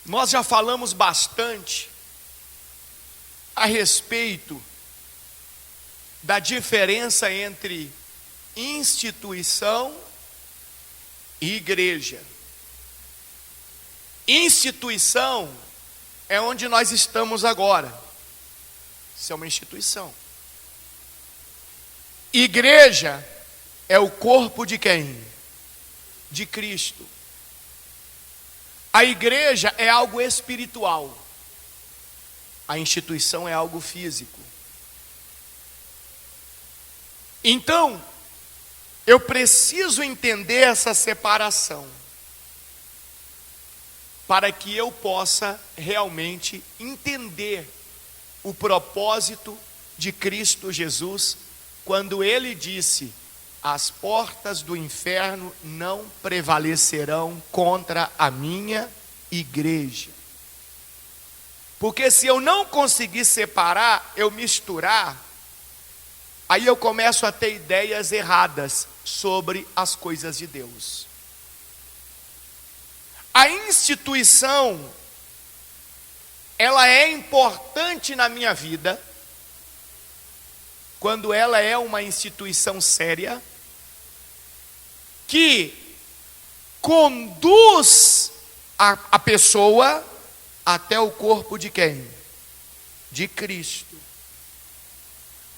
Nós já falamos bastante a respeito da diferença entre instituição e igreja. Instituição é onde nós estamos agora. Isso é uma instituição. Igreja é o corpo de quem? De Cristo. A igreja é algo espiritual. A instituição é algo físico. Então, eu preciso entender essa separação para que eu possa realmente entender o propósito de Cristo Jesus quando ele disse: as portas do inferno não prevalecerão contra a minha igreja. Porque se eu não conseguir separar, eu misturar, aí eu começo a ter ideias erradas sobre as coisas de Deus. A instituição, ela é importante na minha vida, quando ela é uma instituição séria, que conduz a pessoa até o corpo de quem? De Cristo.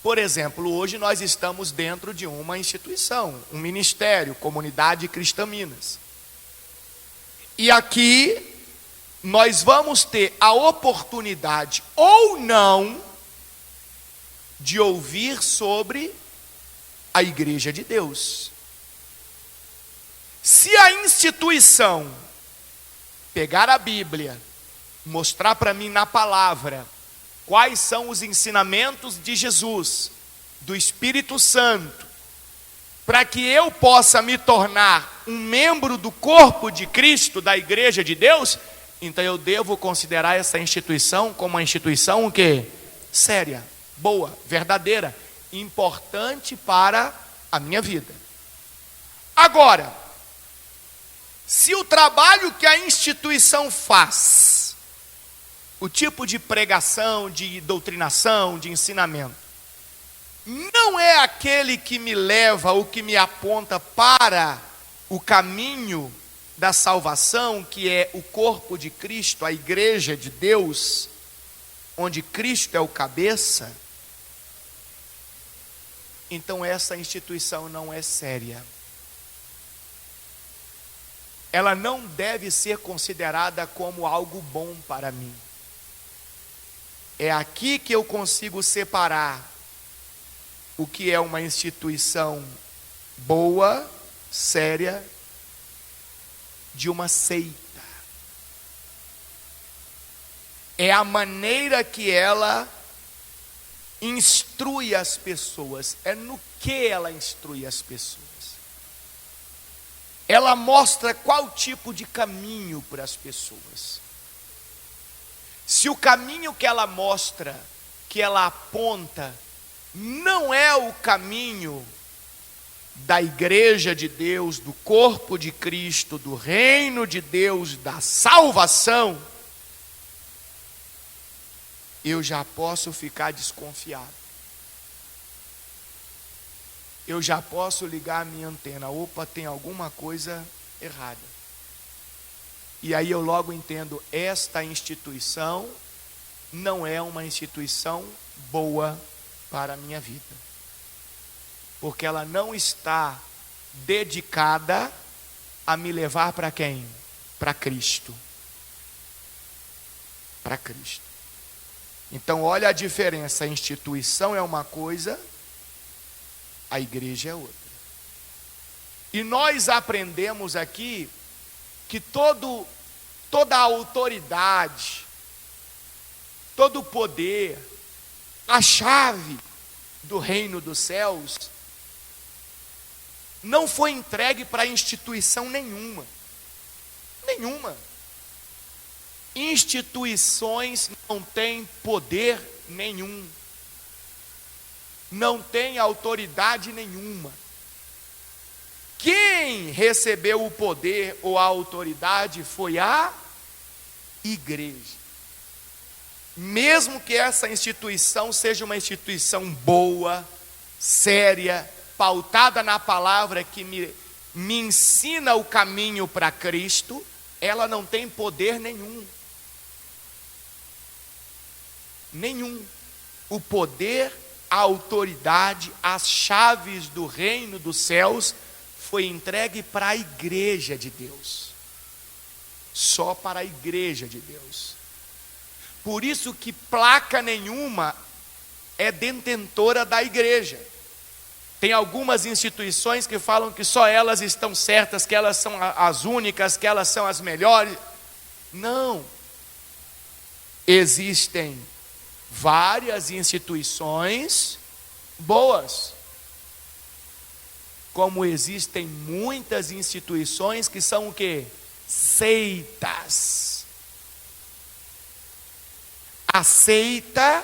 Por exemplo, hoje nós estamos dentro de uma instituição, um ministério, Comunidade Cristã Minas. E aqui nós vamos ter a oportunidade ou não de ouvir sobre a Igreja de Deus. Se a instituição pegar a Bíblia, mostrar para mim na palavra quais são os ensinamentos de Jesus, do Espírito Santo, para que eu possa me tornar um membro do corpo de Cristo, da Igreja de Deus, então eu devo considerar essa instituição como uma instituição o quê? Séria, boa, verdadeira, importante para a minha vida. Agora, se o trabalho que a instituição faz, o tipo de pregação, de doutrinação, de ensinamento, não é aquele que me leva ou que me aponta para o caminho da salvação, que é o corpo de Cristo, a igreja de Deus, onde Cristo é o cabeça, então essa instituição não é séria. Ela não deve ser considerada como algo bom para mim. É aqui que eu consigo separar o que é uma instituição boa, séria, de uma seita. É a maneira que ela instrui as pessoas. É no que ela instrui as pessoas. Ela mostra qual tipo de caminho para as pessoas. Se o caminho que ela mostra, que ela aponta, não é o caminho da igreja de Deus, do corpo de Cristo, do reino de Deus, da salvação, eu já posso ficar desconfiado. Eu já posso ligar a minha antena. Opa, tem alguma coisa errada. E aí eu logo entendo, esta instituição não é uma instituição boa para a minha vida. Porque ela não está dedicada a me levar para quem? Para Cristo. Para Cristo. Então olha a diferença, a instituição é uma coisa, a igreja é outra. E nós aprendemos aqui que toda a autoridade, todo o poder, a chave do reino dos céus, não foi entregue para instituição nenhuma. Nenhuma. Instituições não têm poder nenhum. Não têm autoridade nenhuma. Quem recebeu o poder ou a autoridade foi a igreja. Mesmo que essa instituição seja uma instituição boa, séria, pautada na palavra que me ensina o caminho para Cristo, ela não tem poder nenhum. Nenhum. O poder, a autoridade, as chaves do reino dos céus foi entregue para a igreja de Deus. Só para a igreja de Deus. Por isso que placa nenhuma é detentora da igreja. Tem algumas instituições que falam que só elas estão certas, que elas são as únicas, que elas são as melhores. Não. Existem várias instituições boas, como existem muitas instituições que são o quê? Seitas. A seita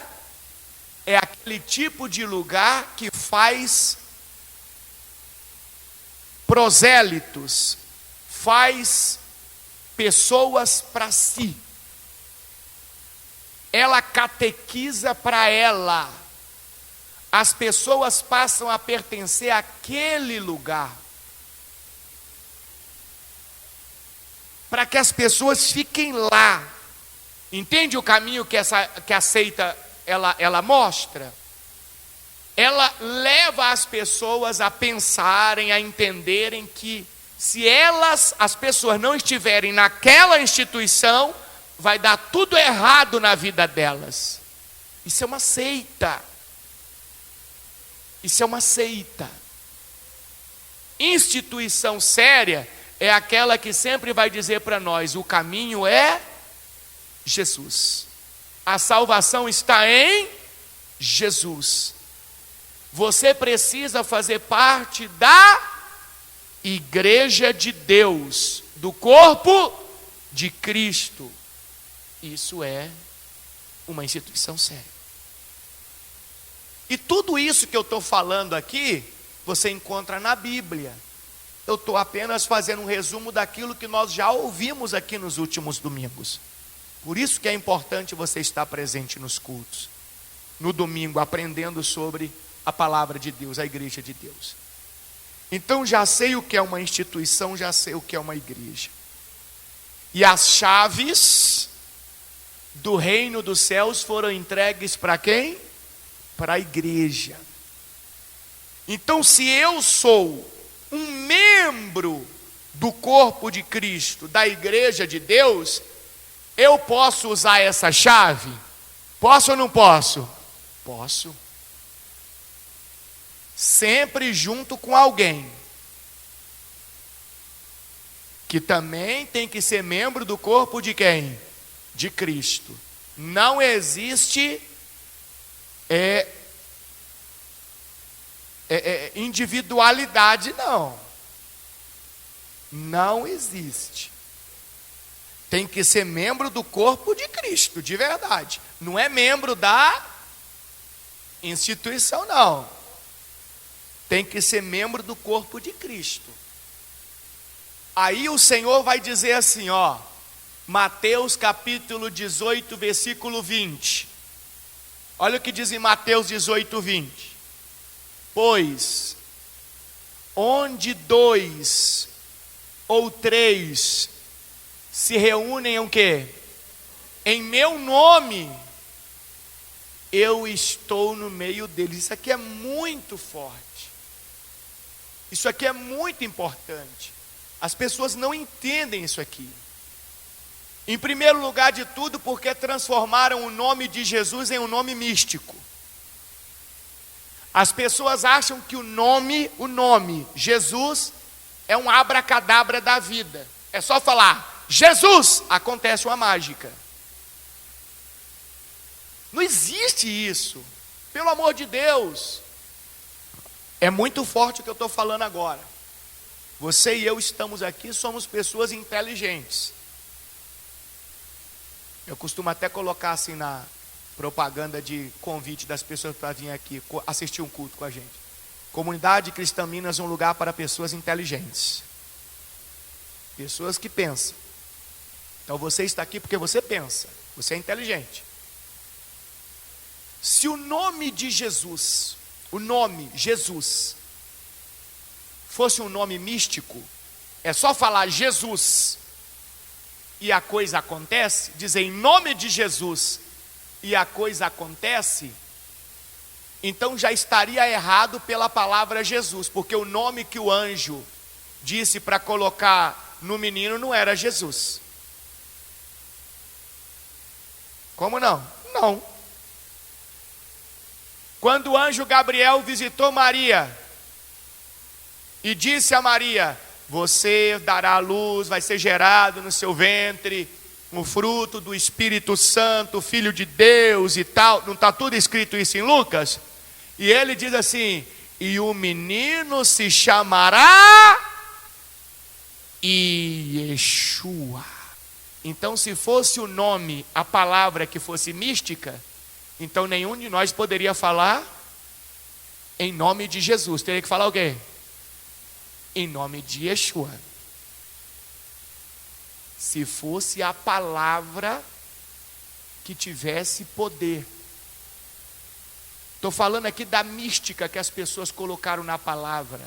é aquele tipo de lugar que faz prosélitos, faz pessoas para si. Ela catequiza para ela. As pessoas passam a pertencer àquele lugar. Para que as pessoas fiquem lá. Entende o caminho que a seita ela mostra? Ela leva as pessoas a pensarem, a entenderem que se as pessoas não estiverem naquela instituição, vai dar tudo errado na vida delas. Isso é uma seita. Isso é uma seita. Instituição séria é aquela que sempre vai dizer para nós: o caminho é Jesus. A salvação está em Jesus. Você precisa fazer parte da igreja de Deus, do corpo de Cristo. Isso é uma instituição séria. E tudo isso que eu estou falando aqui, você encontra na Bíblia. Eu estou apenas fazendo um resumo daquilo que nós já ouvimos aqui nos últimos domingos. Por isso que é importante você estar presente nos cultos, no domingo, aprendendo sobre a palavra de Deus, a igreja de Deus. Então já sei o que é uma instituição, já sei o que é uma igreja. E as chaves do reino dos céus foram entregues para quem? Para a igreja. Então, se eu sou um membro do corpo de Cristo, da igreja de Deus, eu posso usar essa chave? Posso ou não posso? Posso. Sempre junto com alguém que também tem que ser membro do corpo de quem? De Cristo. Não existe individualidade, não. Não existe. Tem que ser membro do corpo de Cristo, de verdade. Não é membro da instituição, não. Tem que ser membro do corpo de Cristo. Aí o Senhor vai dizer assim, ó, Mateus capítulo 18, versículo 20. Olha o que diz em Mateus 18, 20. Pois, onde 2 ou 3 se reúnem o quê? Em meu nome, eu estou no meio deles. Isso aqui é muito forte. Isso aqui é muito importante. As pessoas não entendem isso aqui. Em primeiro lugar de tudo, porque transformaram o nome de Jesus em um nome místico. As pessoas acham que o nome Jesus é um abracadabra da vida. É só falar Jesus, acontece uma mágica. Não existe isso. Pelo amor de Deus. É muito forte o que eu estou falando agora. Você e eu estamos aqui, somos pessoas inteligentes. Eu costumo até colocar assim na propaganda de convite das pessoas para vir aqui assistir um culto com a gente. Comunidade Cristã Minas é um lugar para pessoas inteligentes. Pessoas que pensam. Então você está aqui porque você pensa, você é inteligente. Se o nome de Jesus, o nome Jesus, fosse um nome místico, é só falar Jesus e a coisa acontece, dizer em nome de Jesus e a coisa acontece, então já estaria errado pela palavra Jesus, porque o nome que o anjo disse para colocar no menino não era Jesus. Como não? Não. Quando o anjo Gabriel visitou Maria e disse a Maria: você dará à luz, vai ser gerado no seu ventre o fruto do Espírito Santo, Filho de Deus e tal. Não está tudo escrito isso em Lucas? E ele diz assim: e o menino se chamará Yeshua. Então, se fosse o nome, a palavra que fosse mística, então nenhum de nós poderia falar em nome de Jesus. Teria que falar o quê? Em nome de Yeshua. Se fosse a palavra que tivesse poder. Estou falando aqui da mística que as pessoas colocaram na palavra.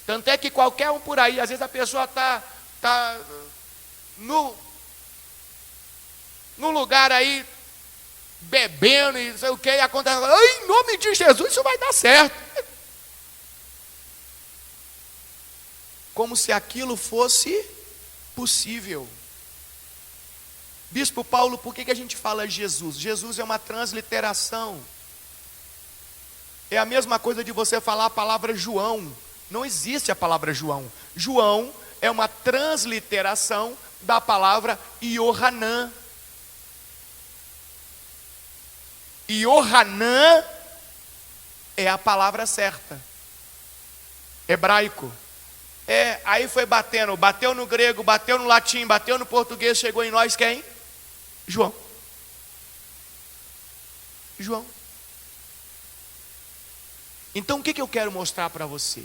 Tanto é que qualquer um por aí, às vezes a pessoa está no lugar aí, bebendo e não sei o que, e acontece, em nome de Jesus isso vai dar certo. Como se aquilo fosse possível. Bispo Paulo, por que a gente fala Jesus? Jesus é uma transliteração. É a mesma coisa de você falar a palavra João. Não existe a palavra João. João é uma transliteração da palavra Yohanan. Yohanan é a palavra certa. Hebraico. Aí foi bateu no grego, bateu no latim, bateu no português, chegou em nós quem? João. João. Então o que eu quero mostrar para você?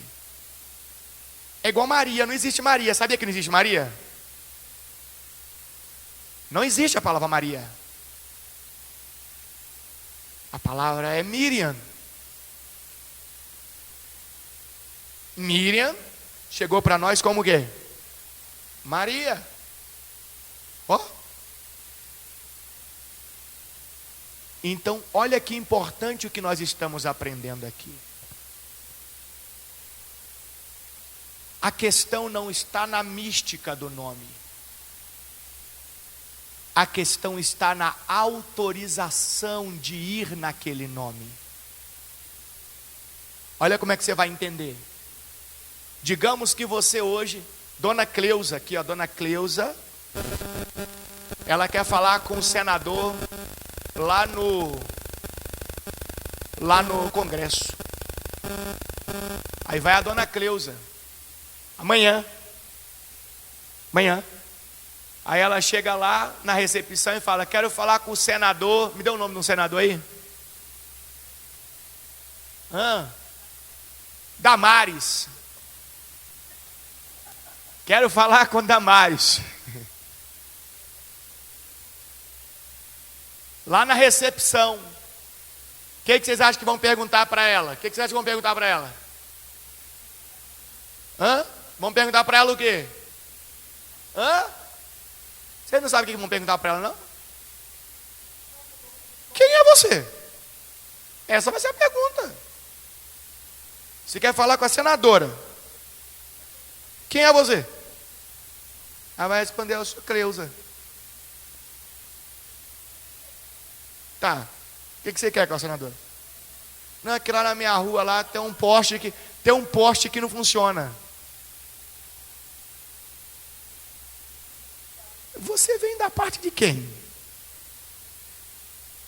É igual Maria, não existe Maria. Sabia que não existe Maria? Não existe a palavra Maria. A palavra é Miriam. Miriam chegou para nós como o quê? Maria. Ó. Então, olha que importante o que nós estamos aprendendo aqui. A questão não está na mística do nome. A questão está na autorização de ir naquele nome. Olha como é que você vai entender. Digamos que você hoje, Dona Cleusa, aqui ó, Dona Cleusa, ela quer falar com o senador lá no Congresso. Aí vai a Dona Cleusa, amanhã. Aí ela chega lá na recepção e fala: quero falar com o senador. Me dê o nome de um senador aí. Damares. Quero falar com Damares. Lá na recepção. O que vocês acham que vão perguntar para ela? O que vocês acham que vão perguntar para ela? Vão perguntar para ela o quê? Vocês não sabem o que vão perguntar para ela, não? Quem é você? Essa vai ser a pergunta. Você quer falar com a senadora? Quem é você? Ela vai responder: eu sou Cleusa. Tá. O que você quer com a senadora? Não, é que lá na minha rua lá tem um poste que não funciona. Você vem da parte de quem?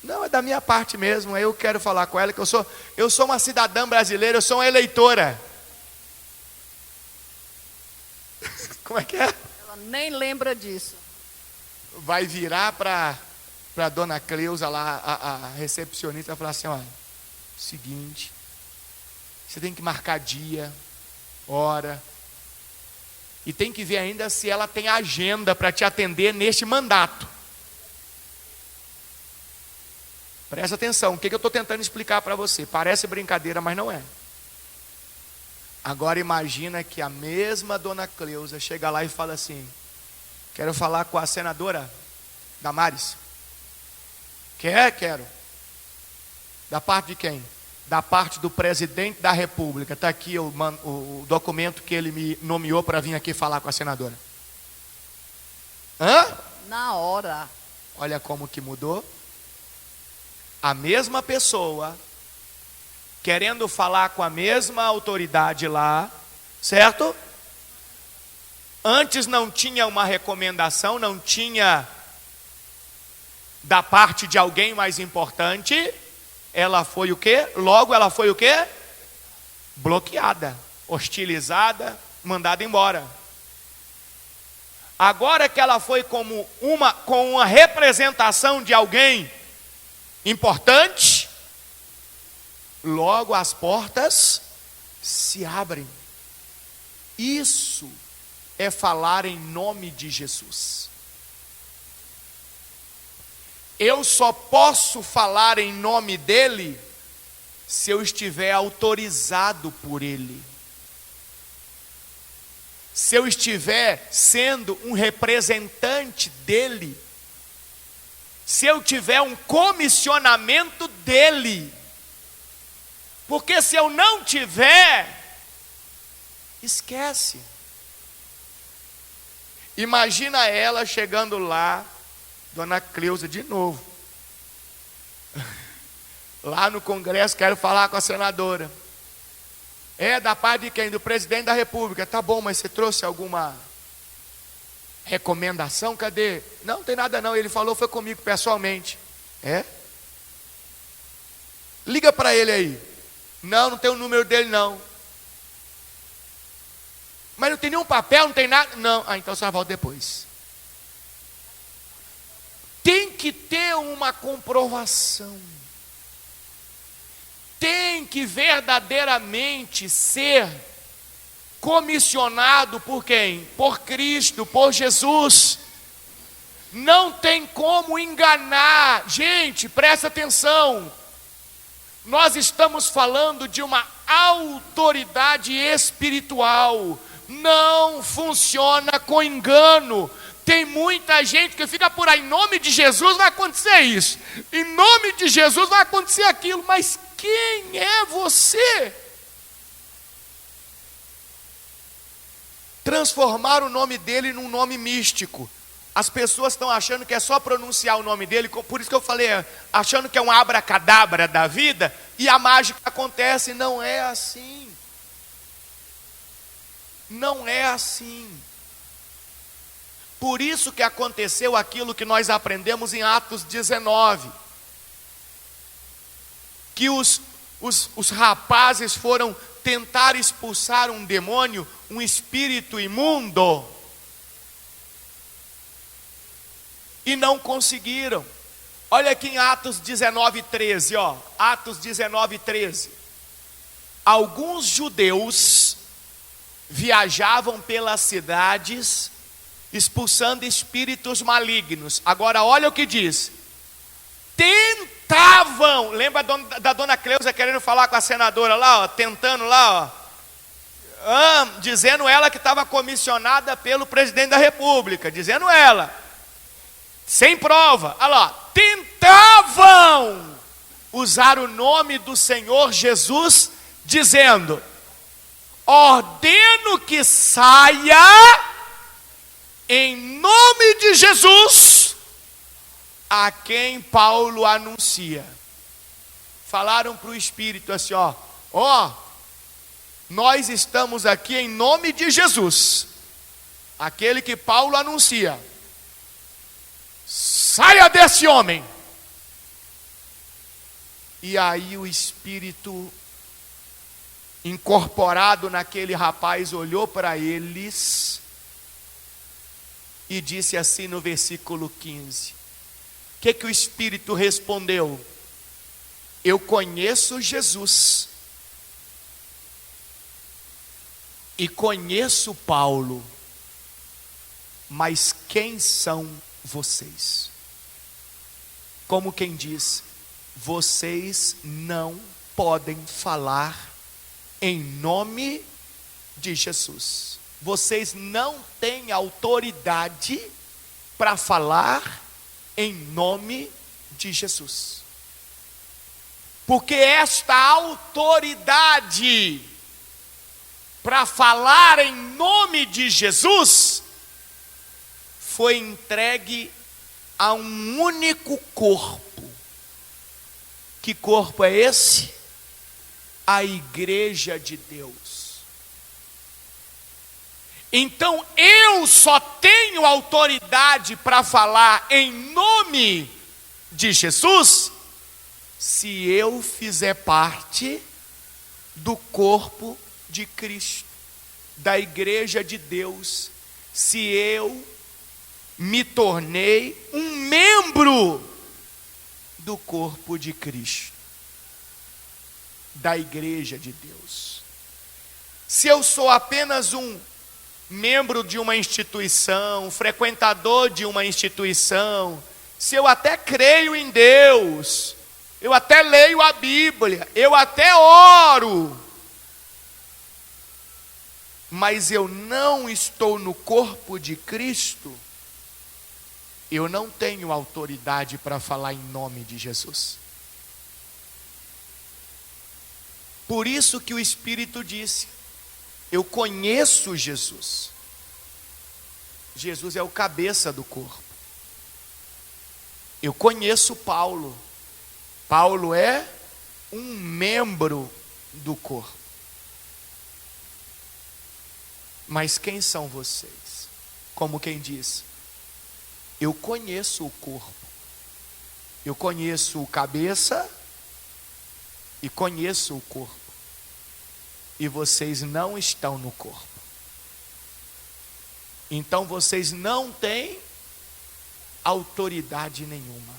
Não, é da minha parte mesmo. Eu quero falar com ela que eu sou uma cidadã brasileira, eu sou uma eleitora. Como é que é? Ela nem lembra disso. Vai virar para Dona Cleusa lá, a recepcionista, falar assim: olha, seguinte, você tem que marcar dia, hora, E tem que ver ainda se ela tem agenda para te atender neste mandato. Presta atenção, o que eu estou tentando explicar para você? Parece brincadeira, mas não é. Agora imagina que a mesma dona Cleusa chega lá e fala assim: quero falar com a senadora Damares. Quero. Da parte de quem? Da parte do presidente da república. Está aqui o documento que ele me nomeou para vir aqui falar com a senadora. Hã? Na hora. Olha como que mudou. A mesma pessoa querendo falar com a mesma autoridade lá, certo? Antes não tinha uma recomendação, não tinha da parte de alguém mais importante. Ela foi o quê? Logo ela foi o quê? Bloqueada, hostilizada, mandada embora. Agora que ela foi com uma representação de alguém importante, logo as portas se abrem. Isso é falar em nome de Jesus. Eu só posso falar em nome dele se eu estiver autorizado por ele. Se eu estiver sendo um representante dele. Se eu tiver um comissionamento dele. Porque se eu não tiver, esquece. Imagina ela chegando lá, dona Cleusa de novo. Lá no Congresso, quero falar com a senadora. É da parte de quem? Do presidente da república. Tá bom, mas você trouxe alguma recomendação? Cadê? Não tem nada não, ele falou, foi comigo pessoalmente. É? Liga para ele aí. Não tem o número dele não. Mas não tem nenhum papel, não tem nada? Não. Então só volta depois. Tem que ter uma comprovação. Tem que verdadeiramente ser comissionado por quem? Por Cristo, por Jesus. Não tem como enganar. Gente, presta atenção. Nós estamos falando de uma autoridade espiritual. Não funciona com engano. Tem muita gente que fica por aí, em nome de Jesus vai acontecer isso, em nome de Jesus vai acontecer aquilo, mas quem é você? Transformar o nome dele num nome místico. As pessoas estão achando que é só pronunciar o nome dele, por isso que eu falei, achando que é um abracadabra da vida, e a mágica acontece. Não é assim. Não é assim. Por isso que aconteceu aquilo que nós aprendemos em Atos 19. Que os rapazes foram tentar expulsar um demônio, um espírito imundo. E não conseguiram. Olha aqui em Atos 19:13, ó. Atos 19:13. Alguns judeus viajavam pelas cidades expulsando espíritos malignos. Agora olha o que diz. Tentavam. Lembra da dona Cleusa querendo falar com a senadora lá, ó, tentando lá, ó. Dizendo ela que estava comissionada pelo presidente da república. Dizendo ela. Sem prova. Olha lá. Tentavam usar o nome do Senhor Jesus, dizendo: ordeno que saia em nome de Jesus, a quem Paulo anuncia. Falaram para o Espírito assim, ó, nós estamos aqui em nome de Jesus, aquele que Paulo anuncia. Saia desse homem. E aí o Espírito incorporado naquele rapaz olhou para eles e disse assim no versículo 15. O que o Espírito respondeu? Eu conheço Jesus e conheço Paulo, mas quem são vocês? Como quem diz, vocês não podem falar em nome de Jesus. Vocês não têm autoridade para falar em nome de Jesus. Porque esta autoridade para falar em nome de Jesus foi entregue a um único corpo. Que corpo é esse? A igreja de Deus. Então eu só tenho autoridade para falar em nome de Jesus se eu fizer parte do corpo de Cristo, da igreja de Deus, se eu me tornei um membro do corpo de Cristo, da igreja de Deus. Se eu sou apenas um membro de uma instituição, frequentador de uma instituição, se eu até creio em Deus, eu até leio a Bíblia, eu até oro, mas eu não estou no corpo de Cristo, eu não tenho autoridade para falar em nome de Jesus. Por isso que o Espírito disse, eu conheço Jesus. Jesus é o cabeça do corpo. Eu conheço Paulo. Paulo é um membro do corpo. Mas quem são vocês? Como quem diz, eu conheço o corpo. Eu conheço o cabeça e conheço o corpo. E vocês não estão no corpo. Então vocês não têm autoridade nenhuma,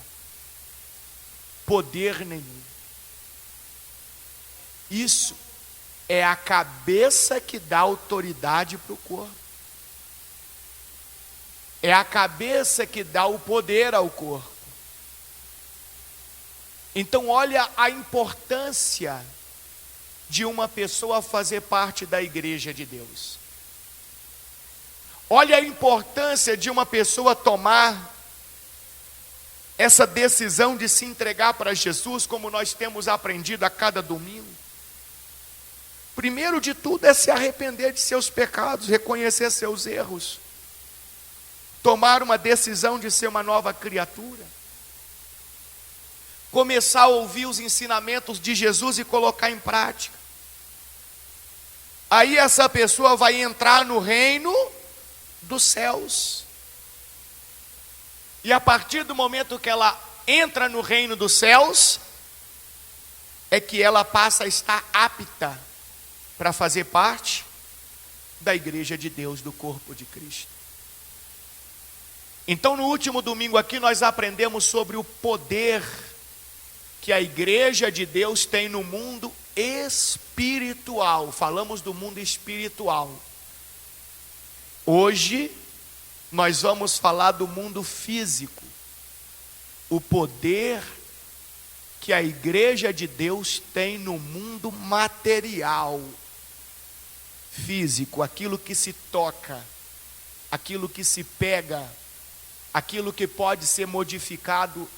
poder nenhum. Isso é a cabeça que dá autoridade para o corpo. É a cabeça que dá o poder ao corpo. Então olha a importância de uma pessoa fazer parte da igreja de Deus. Olha a importância de uma pessoa tomar essa decisão de se entregar para Jesus, como nós temos aprendido a cada domingo. Primeiro de tudo é se arrepender de seus pecados, reconhecer seus erros, tomar uma decisão de ser uma nova criatura, começar a ouvir os ensinamentos de Jesus e colocar em prática. Aí essa pessoa vai entrar no reino dos céus. E a partir do momento que ela entra no reino dos céus, é que ela passa a estar apta para fazer parte da igreja de Deus, do corpo de Cristo. Então no último domingo aqui nós aprendemos sobre o poder que a igreja de Deus tem no mundo espiritual. Falamos do mundo espiritual. Hoje nós vamos falar do mundo físico. O poder que a igreja de Deus tem no mundo material, físico, aquilo que se toca, aquilo que se pega, aquilo que pode ser modificado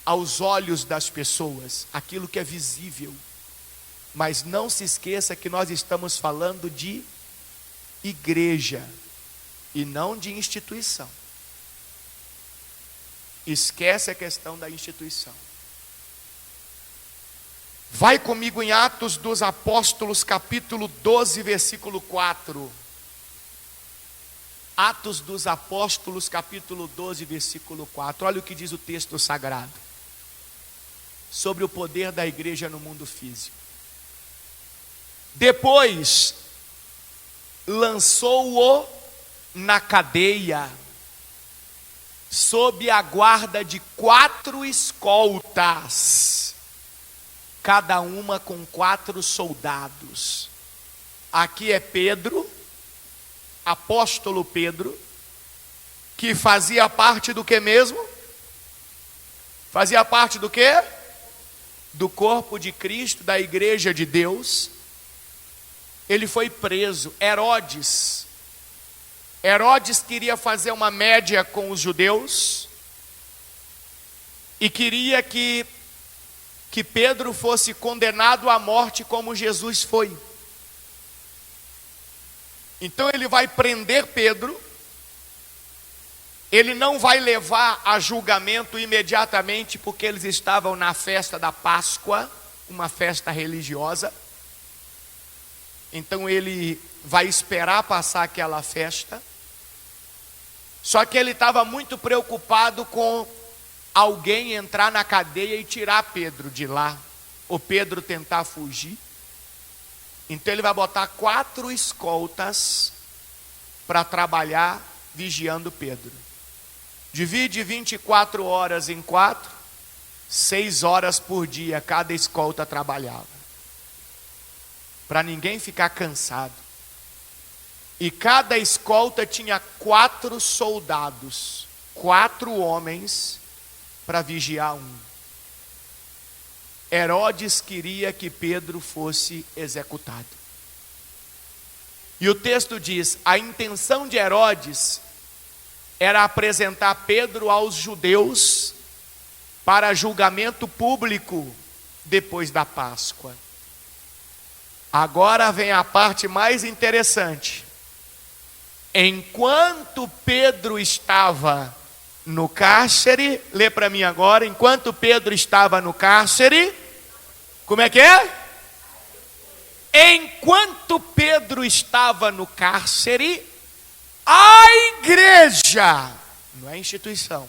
aos olhos das pessoas, aquilo que é visível. Mas não se esqueça que nós estamos falando de igreja e não de instituição. Esquece a questão da instituição. Vai comigo em Atos dos Apóstolos, capítulo 12, versículo 4. Atos dos Apóstolos, capítulo 12, versículo 4. Olha o que diz o texto sagrado sobre o poder da igreja no mundo físico. Depois lançou-o na cadeia, sob a guarda de 4 escoltas, cada uma com 4 soldados. Aqui é Pedro, apóstolo Pedro, que fazia parte do que mesmo? Fazia parte do quê? Do corpo de Cristo, da igreja de Deus. Ele foi preso. Herodes queria fazer uma média com os judeus e queria que Pedro fosse condenado à morte como Jesus foi. Então ele vai prender Pedro. Ele não vai levar a julgamento imediatamente, porque eles estavam na festa da Páscoa, uma festa religiosa. Então ele vai esperar passar aquela festa. Só que ele estava muito preocupado com alguém entrar na cadeia e tirar Pedro de lá, ou Pedro tentar fugir. Então ele vai botar 4 escoltas para trabalhar vigiando Pedro. Divide 24 horas em 4, 6 horas por dia cada escolta trabalhava, para ninguém ficar cansado. E cada escolta tinha 4 soldados, 4 homens para vigiar um. Herodes queria que Pedro fosse executado. E o texto diz: a intenção de Herodes era apresentar Pedro aos judeus para julgamento público depois da Páscoa. Agora vem a parte mais interessante. Enquanto Pedro estava no cárcere, lê para mim agora, enquanto Pedro estava no cárcere, como é que é? Enquanto Pedro estava no cárcere, a igreja, não é instituição,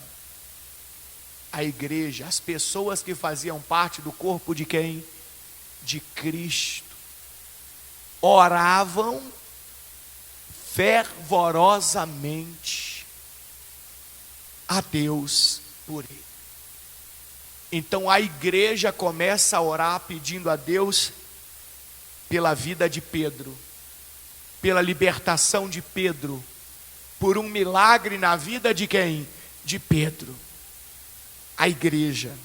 a igreja, as pessoas que faziam parte do corpo de quem? De Cristo, oravam fervorosamente a Deus por ele. Então a igreja começa a orar pedindo a Deus pela vida de Pedro, pela libertação de Pedro, por um milagre na vida de quem? De Pedro. A igreja.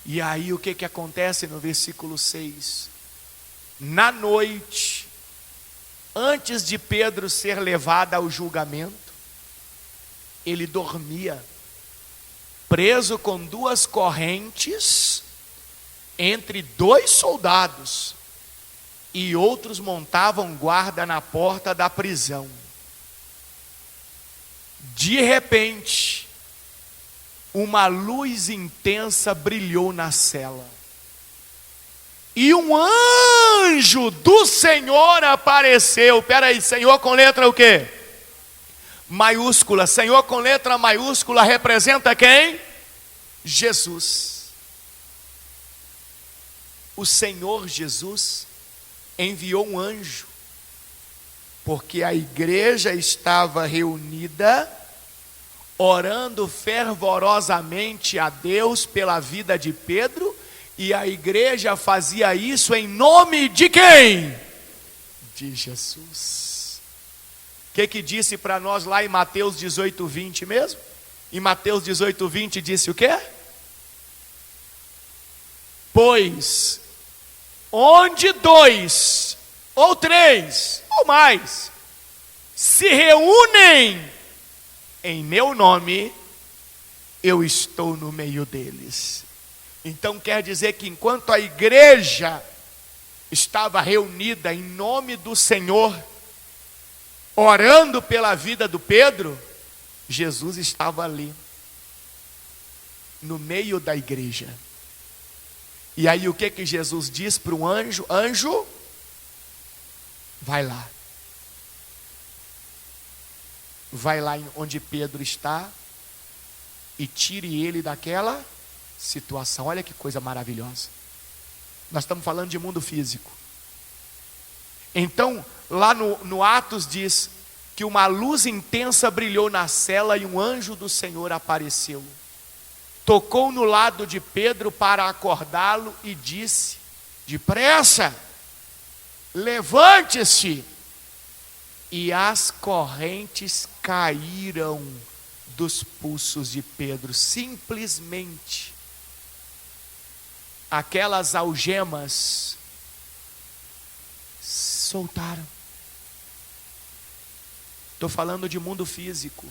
E aí o que acontece no versículo 6? Na noite, antes de Pedro ser levado ao julgamento, ele dormia, preso com 2 correntes, entre 2 soldados, e outros montavam guarda na porta da prisão. De repente, uma luz intensa brilhou na cela, e um anjo do Senhor apareceu. Peraí, Senhor com letra o quê? Maiúscula. Senhor com letra maiúscula representa quem? Jesus. O Senhor Jesus enviou um anjo, porque a igreja estava reunida, orando fervorosamente a Deus pela vida de Pedro, e a igreja fazia isso em nome de quem? De Jesus. O que disse para nós lá em Mateus 18:20 mesmo? Em Mateus 18:20 disse o quê? Pois onde 2 ou 3 ou mais se reúnem em meu nome, eu estou no meio deles. Então quer dizer que enquanto a igreja estava reunida em nome do Senhor, orando pela vida do Pedro, Jesus estava ali, no meio da igreja. E aí o que Jesus diz para o anjo? Anjo, vai lá. Vai lá onde Pedro está e tire ele daquela situação. Olha que coisa maravilhosa. Nós estamos falando de mundo físico. Então, lá no Atos diz que uma luz intensa brilhou na cela e um anjo do Senhor apareceu. Tocou no lado de Pedro para acordá-lo e disse: depressa, levante-se. E as correntes caíram dos pulsos de Pedro. Simplesmente aquelas algemas soltaram. Estou falando de mundo físico.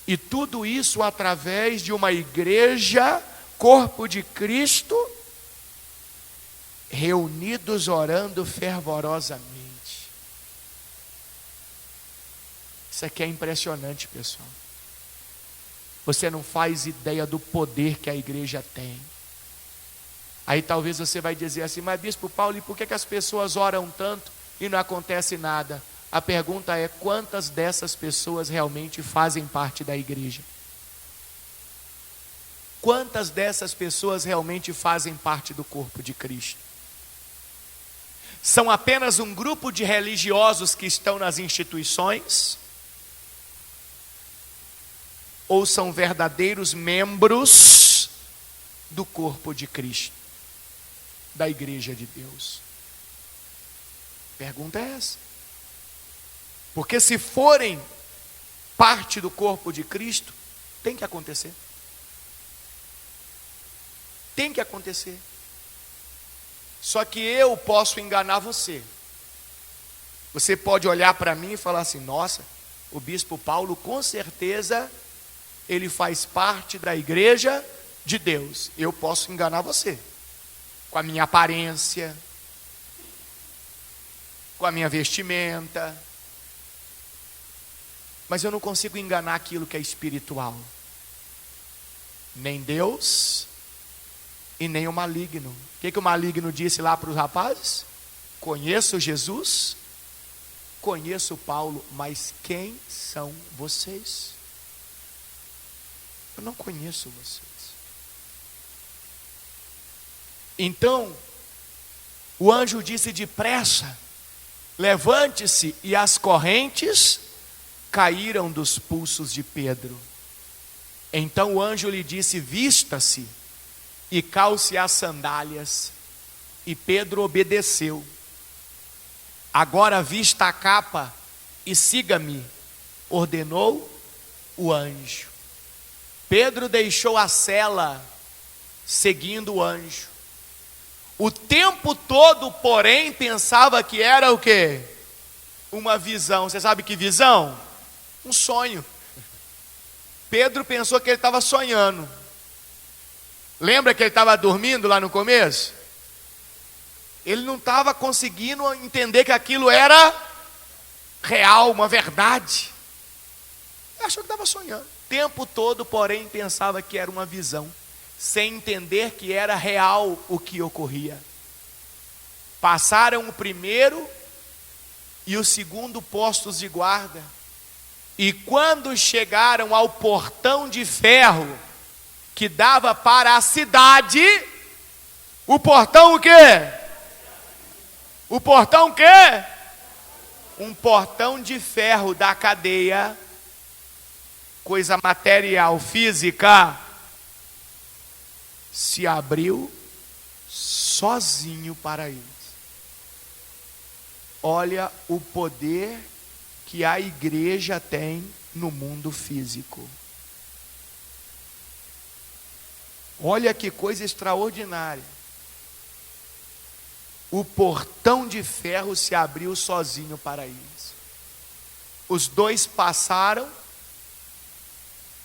E tudo isso através de uma igreja, corpo de Cristo, reunidos orando fervorosamente. Isso aqui é impressionante, pessoal. Você não faz ideia do poder que a igreja tem. Aí talvez você vai dizer assim, mas bispo Paulo, e por que as pessoas oram tanto e não acontece nada? A pergunta é, quantas dessas pessoas realmente fazem parte da igreja? Quantas dessas pessoas realmente fazem parte do corpo de Cristo? São apenas um grupo de religiosos que estão nas instituições? Ou são verdadeiros membros do corpo de Cristo, da igreja de Deus? Pergunta é essa. Porque se forem parte do corpo de Cristo, tem que acontecer. Tem que acontecer. Só que eu posso enganar você. Você pode olhar para mim e falar assim, nossa, o bispo Paulo com certeza ele faz parte da igreja de Deus. Eu posso enganar você. Com a minha aparência, com a minha vestimenta. Mas eu não consigo enganar aquilo que é espiritual. Nem Deus e nem o maligno. O que o maligno disse lá para os rapazes? Conheço Jesus, conheço Paulo, mas quem são vocês? Eu não conheço vocês. Então, o anjo disse depressa, levante-se, e as correntes caíram dos pulsos de Pedro. Então o anjo lhe disse, vista-se e calce as sandálias. E Pedro obedeceu. Agora vista a capa e siga-me, ordenou o anjo. Pedro deixou a cela, seguindo o anjo. O tempo todo, porém, pensava que era o quê? Uma visão. Você sabe que visão? Um sonho. Pedro pensou que ele estava sonhando. Lembra que ele estava dormindo lá no começo? Ele não estava conseguindo entender que aquilo era real, uma verdade. Ele achou que estava sonhando. O tempo todo, porém, pensava que era uma visão, sem entender que era real o que ocorria. Passaram o primeiro e o segundo postos de guarda. E quando chegaram ao portão de ferro que dava para a cidade, o portão o quê? O portão o quê? Um portão de ferro da cadeia, coisa material, física, se abriu sozinho para eles. Olha o poder que a igreja tem no mundo físico. Olha que coisa extraordinária. O portão de ferro se abriu sozinho para eles. Os dois passaram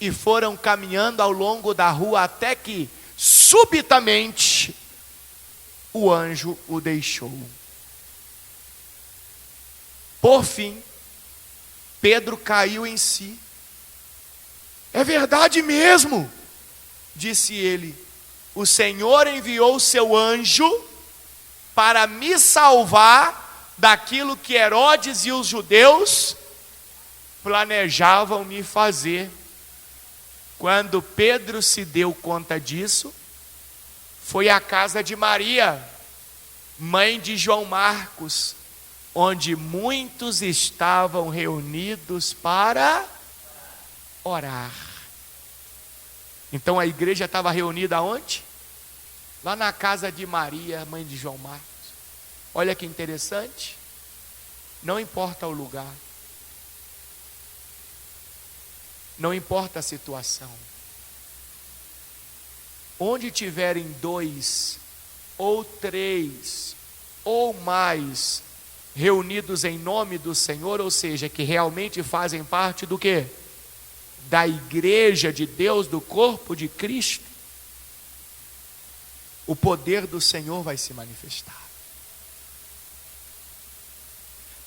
e foram caminhando ao longo da rua até que, subitamente, o anjo o deixou. Por fim, Pedro caiu em si. É verdade mesmo, disse ele. O Senhor enviou o seu anjo para me salvar daquilo que Herodes e os judeus planejavam me fazer. Quando Pedro se deu conta disso, foi à casa de Maria, mãe de João Marcos, onde muitos estavam reunidos para orar. Então a igreja estava reunida aonde? Lá na casa de Maria, mãe de João Marcos. Olha que interessante. Não importa o lugar, não importa a situação. Onde tiverem 2 ou 3 ou mais reunidos em nome do Senhor, ou seja, que realmente fazem parte do quê? Da igreja de Deus, do corpo de Cristo, o poder do Senhor vai se manifestar.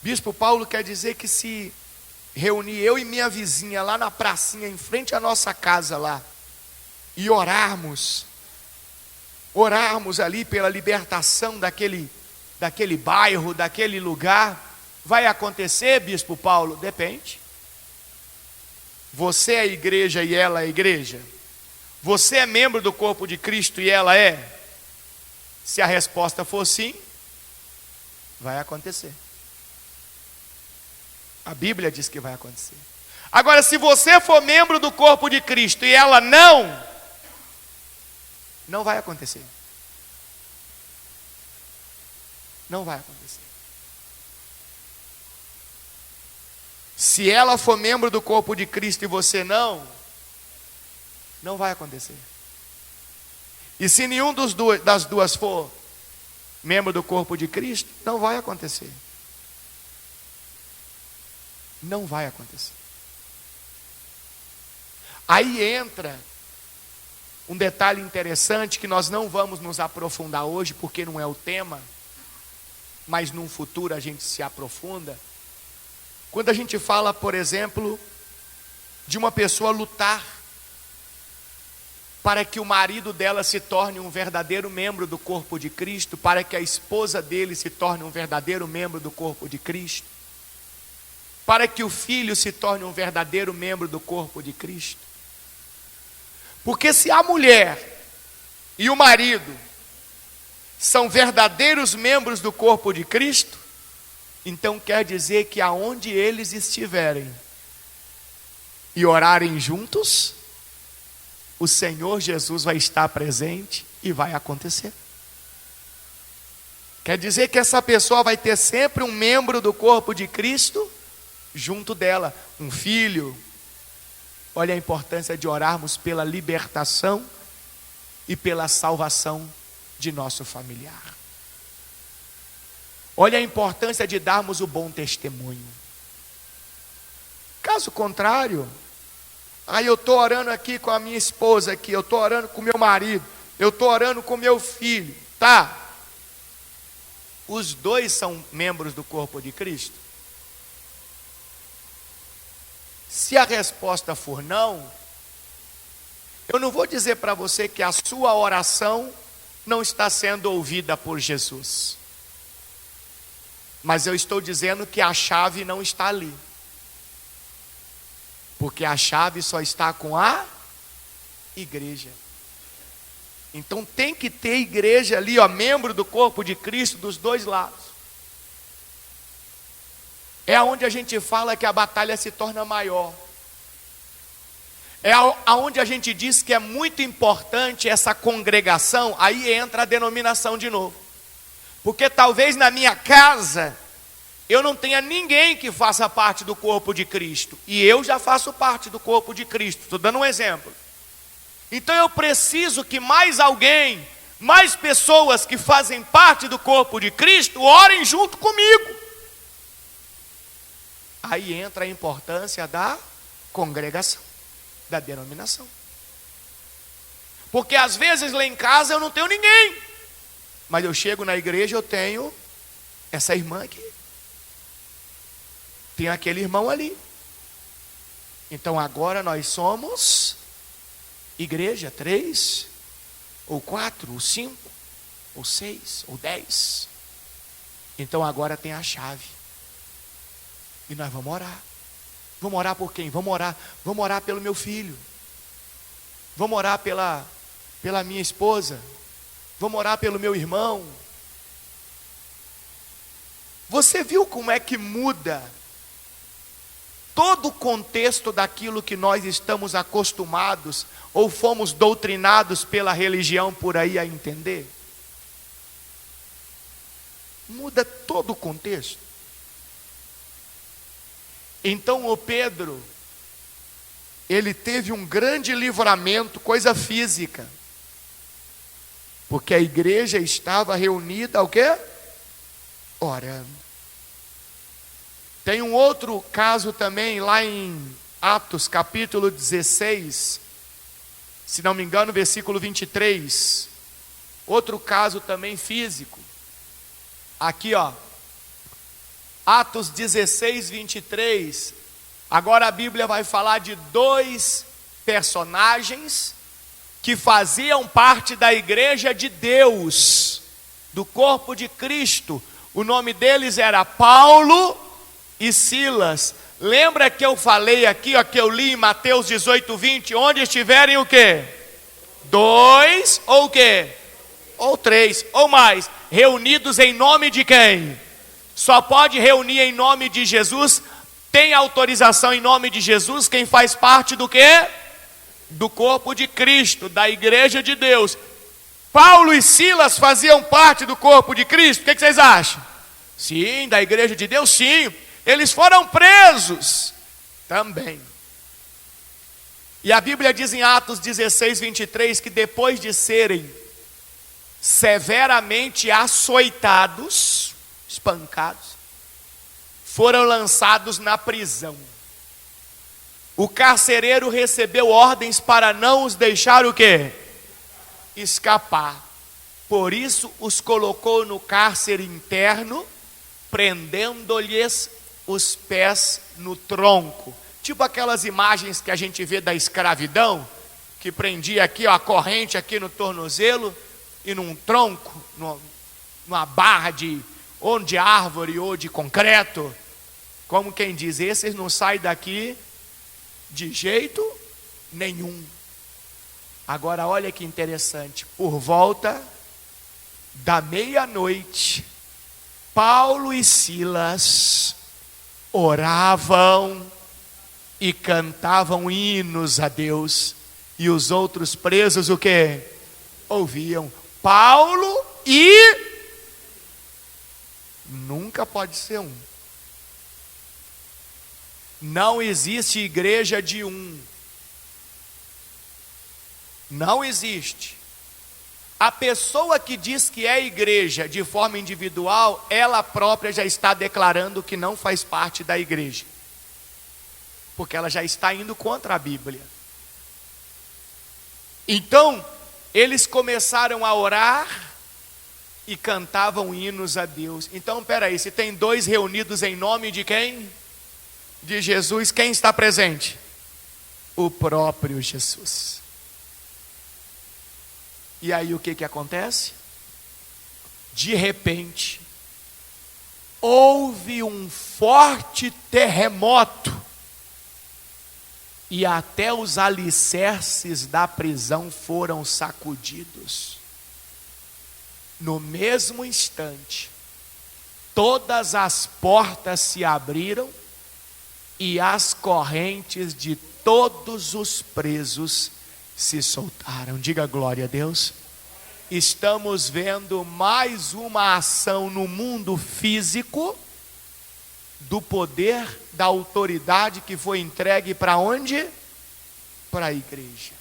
Bispo Paulo quer dizer que se reunir eu e minha vizinha lá na pracinha, em frente à nossa casa lá, e orarmos ali pela libertação daquele bairro, daquele lugar, vai acontecer, Bispo Paulo? Depende. Você é a igreja e ela é a igreja? Você é membro do corpo de Cristo e ela é? Se a resposta for sim, vai acontecer. A Bíblia diz que vai acontecer. Agora, se você for membro do corpo de Cristo e ela não vai acontecer. Não vai acontecer. Se ela for membro do corpo de Cristo e você não vai acontecer. E se nenhum das duas for membro do corpo de Cristo, não vai acontecer. Não vai acontecer. Aí entra um detalhe interessante que nós não vamos nos aprofundar hoje, porque não é o tema, mas num futuro a gente se aprofunda. Quando a gente fala, por exemplo, de uma pessoa lutar para que o marido dela se torne um verdadeiro membro do corpo de Cristo, para que a esposa dele se torne um verdadeiro membro do corpo de Cristo, para que o filho se torne um verdadeiro membro do corpo de Cristo. Porque se a mulher e o marido são verdadeiros membros do corpo de Cristo, então quer dizer que aonde eles estiverem e orarem juntos, o Senhor Jesus vai estar presente e vai acontecer. Quer dizer que essa pessoa vai ter sempre um membro do corpo de Cristo junto dela, um filho. Olha a importância de orarmos pela libertação e pela salvação de nosso familiar. Olha a importância de darmos o bom testemunho. Caso contrário, aí eu estou orando aqui com a minha esposa aqui, eu estou orando com o meu marido, eu estou orando com o meu filho, tá? Os dois são membros do corpo de Cristo? Se a resposta for não, eu não vou dizer para você que a sua oração não está sendo ouvida por Jesus, mas eu estou dizendo que a chave não está ali, porque a chave só está com a igreja. Então tem que ter igreja ali, ó, membro do corpo de Cristo dos dois lados. É aonde a gente fala que a batalha se torna maior. É aonde a gente diz que é muito importante essa congregação. Aí entra a denominação de novo. Porque talvez na minha casa eu não tenha ninguém que faça parte do corpo de Cristo, e eu já faço parte do corpo de Cristo. Estou dando um exemplo. Então eu preciso que mais alguém, mais pessoas que fazem parte do corpo de Cristo, orem junto comigo. Aí entra a importância da congregação, da denominação. Porque às vezes lá em casa eu não tenho ninguém, mas eu chego na igreja, eu tenho essa irmã aqui, tenho aquele irmão ali. Então agora nós somos igreja, 3, ou 4, ou 5, ou 6, ou 10. Então agora tem a chave. E nós vamos orar. Vamos orar por quem? Vamos orar pelo meu filho. Vamos orar pela minha esposa. Vamos orar pelo meu irmão. Você viu como é que muda todo o contexto daquilo que nós estamos acostumados ou fomos doutrinados pela religião por aí a entender? Muda todo o contexto. Então o Pedro, ele teve um grande livramento, coisa física, porque a igreja estava reunida, o quê? Orando. Tem um outro caso também, lá em Atos, capítulo 16, se não me engano, versículo 23. Outro caso também físico. Aqui, ó. Atos 16, 23. Agora a Bíblia vai falar de dois personagens que faziam parte da igreja de Deus, do corpo de Cristo. O nome deles era Paulo e Silas. Lembra que eu falei aqui, ó, que eu li em Mateus 18, 20, onde estiverem o quê? Dois ou o quê? Ou três, ou mais, reunidos em nome de quem? Só pode reunir em nome de Jesus. Tem autorização em nome de Jesus quem faz parte do quê? Do corpo de Cristo, da igreja de Deus. Paulo e Silas faziam parte do corpo de Cristo? O que vocês acham? Sim, da igreja de Deus, sim. Eles foram presos também. E a Bíblia diz em Atos 16, 23, que depois de serem severamente açoitados, espancados, foram lançados na prisão. O carcereiro recebeu ordens para não os deixar o quê? Escapar. Por isso os colocou no cárcere interno, prendendo-lhes os pés no tronco. Tipo aquelas imagens que a gente vê da escravidão, que prendia aqui, ó, a corrente aqui no tornozelo e num tronco, numa barra ou de árvore ou de concreto. Como quem diz, esses não saem daqui de jeito nenhum. Agora olha que interessante, por volta da meia-noite, Paulo e Silas oravam e cantavam hinos a Deus, e os outros presos o quê? Ouviam. Paulo e nunca pode ser um. Não existe igreja de um. Não existe. A pessoa que diz que é igreja de forma individual, ela própria já está declarando que não faz parte da igreja, porque ela já está indo contra a Bíblia. Então, eles começaram a orar e cantavam hinos a Deus. Então, peraí, se tem dois reunidos em nome de quem? De Jesus, quem está presente? O próprio Jesus. E aí o que acontece? De repente, houve um forte terremoto, e até os alicerces da prisão foram sacudidos. No mesmo instante, todas as portas se abriram e as correntes de todos os presos se soltaram. Diga glória a Deus. Estamos vendo mais uma ação no mundo físico do poder, da autoridade que foi entregue para onde? Para a igreja.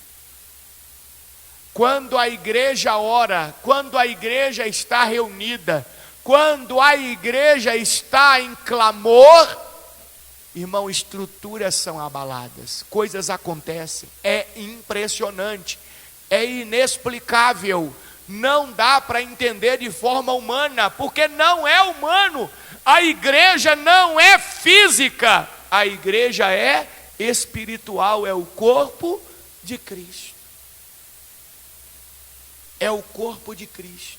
Quando a igreja ora, quando a igreja está reunida, quando a igreja está em clamor, irmão, estruturas são abaladas, coisas acontecem, é impressionante, é inexplicável, não dá para entender de forma humana, porque não é humano. A igreja não é física, a igreja é espiritual, é o corpo de Cristo. É o corpo de Cristo.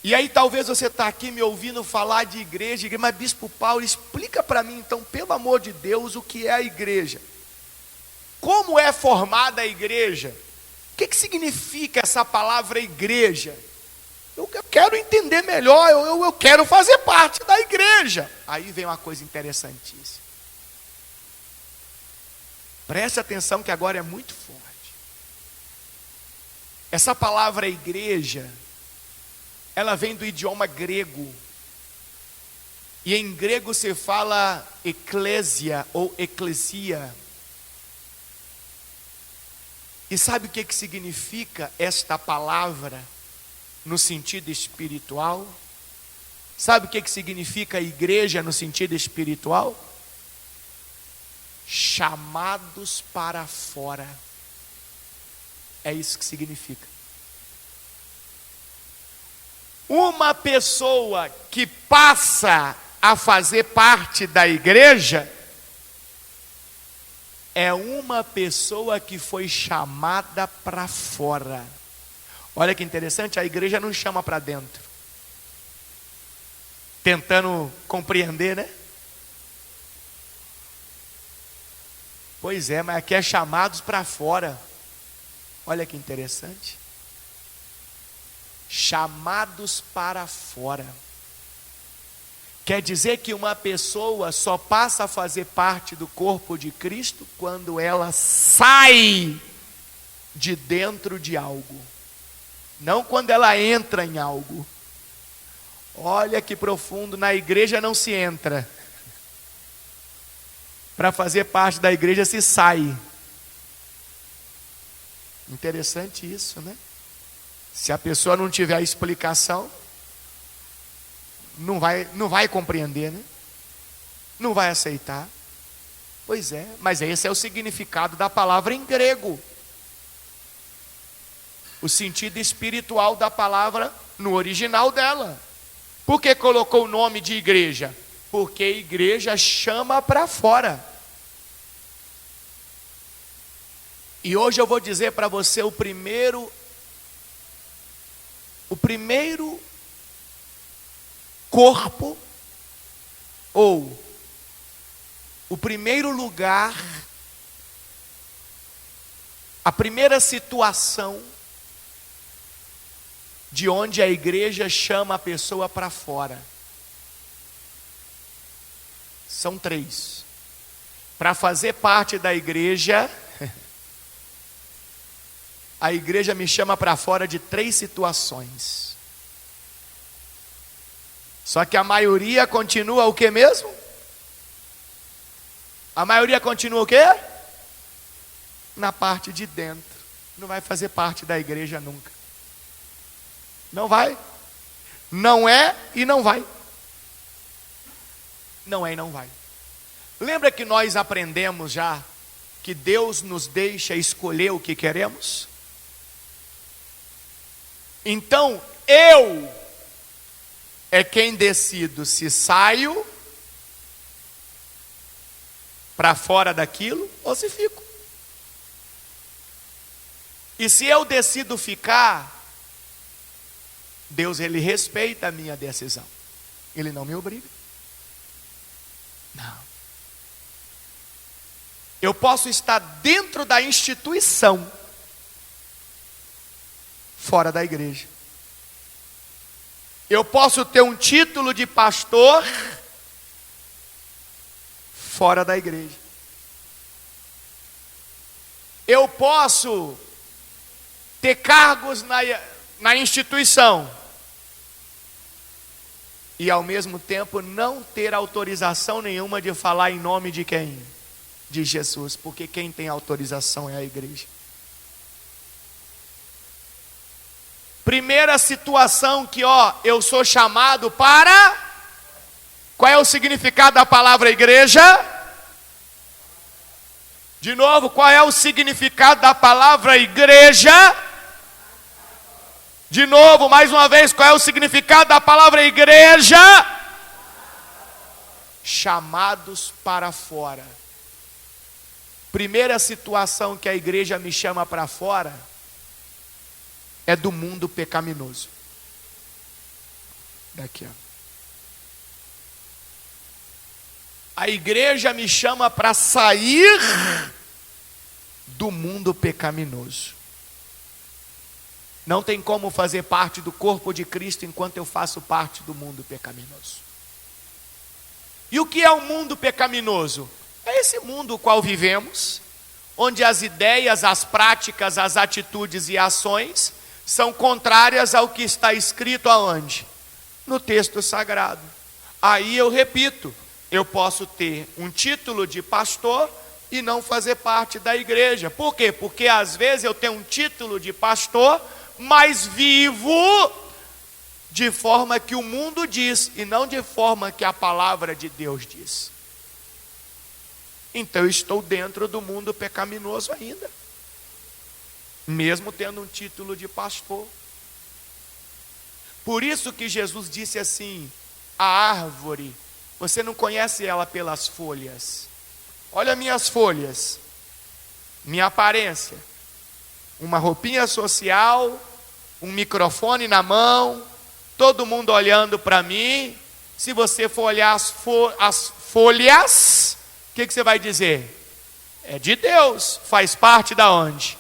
E aí talvez você está aqui me ouvindo falar de igreja, mas Bispo Paulo, explica para mim então, pelo amor de Deus, o que é a igreja. Como é formada a igreja? O que significa essa palavra igreja? Eu quero entender melhor, eu quero fazer parte da igreja. Aí vem uma coisa interessantíssima. Preste atenção que agora é muito forte. Essa palavra igreja, ela vem do idioma grego. E em grego se fala eclésia ou eclesia. E sabe o que significa esta palavra no sentido espiritual? Sabe o que significa igreja no sentido espiritual? Chamados para fora. É isso que significa. Uma pessoa que passa a fazer parte da igreja é uma pessoa que foi chamada para fora. Olha que interessante, a igreja não chama para dentro. Tentando compreender, né? Pois é, mas aqui é chamados para fora. Olha que interessante. Chamados para fora. Quer dizer que uma pessoa só passa a fazer parte do corpo de Cristo quando ela sai de dentro de algo. Não quando ela entra em algo. Olha que profundo, na igreja não se entra. Para fazer parte da igreja se sai. Interessante isso, né? Se a pessoa não tiver a explicação, não vai compreender, né? Não vai aceitar. Pois é, mas esse é o significado da palavra em grego. O sentido espiritual da palavra no original dela. Por que colocou o nome de igreja? Porque igreja chama para fora. E hoje eu vou dizer para você o primeiro corpo, ou o primeiro lugar, a primeira situação de onde a igreja chama a pessoa para fora. São 3. Para fazer parte da igreja, a igreja me chama para fora de 3 situações. Só que a maioria continua o que mesmo? A maioria continua o quê? Na parte de dentro. Não vai fazer parte da igreja nunca. Não vai. Não é e não vai. Não é e não vai. Lembra que nós aprendemos já que Deus nos deixa escolher o que queremos? Então, eu é quem decido se saio para fora daquilo ou se fico. E se eu decido ficar, Deus, ele respeita a minha decisão. Ele não me obriga. Não. Eu posso estar dentro da instituição, fora da igreja. Eu posso ter um título de pastor, fora da igreja. Eu posso ter cargos na instituição e ao mesmo tempo não ter autorização nenhuma de falar em nome de quem? De Jesus, porque quem tem autorização é a igreja. Primeira situação que eu sou chamado para... Qual é o significado da palavra igreja? De novo, qual é o significado da palavra igreja? De novo, mais uma vez, qual é o significado da palavra igreja? Chamados para fora. Primeira situação que a igreja me chama para fora é do mundo pecaminoso. Daqui, ó. A igreja me chama para sair do mundo pecaminoso. Não tem como fazer parte do corpo de Cristo enquanto eu faço parte do mundo pecaminoso. E o que é o mundo pecaminoso? É esse mundo no qual vivemos, onde as ideias, as práticas, as atitudes e ações são contrárias ao que está escrito aonde? No texto sagrado. Aí eu repito, eu posso ter um título de pastor e não fazer parte da igreja. Por quê? Porque às vezes eu tenho um título de pastor, mas vivo de forma que o mundo diz e não de forma que a palavra de Deus diz. Então eu estou dentro do mundo pecaminoso ainda, mesmo tendo um título de pastor. Por isso que Jesus disse assim: a árvore, você não conhece ela pelas folhas. Olha minhas folhas, minha aparência, uma roupinha social, um microfone na mão, todo mundo olhando para mim. Se você for olhar as folhas, o que você vai dizer? É de Deus. Faz parte da onde?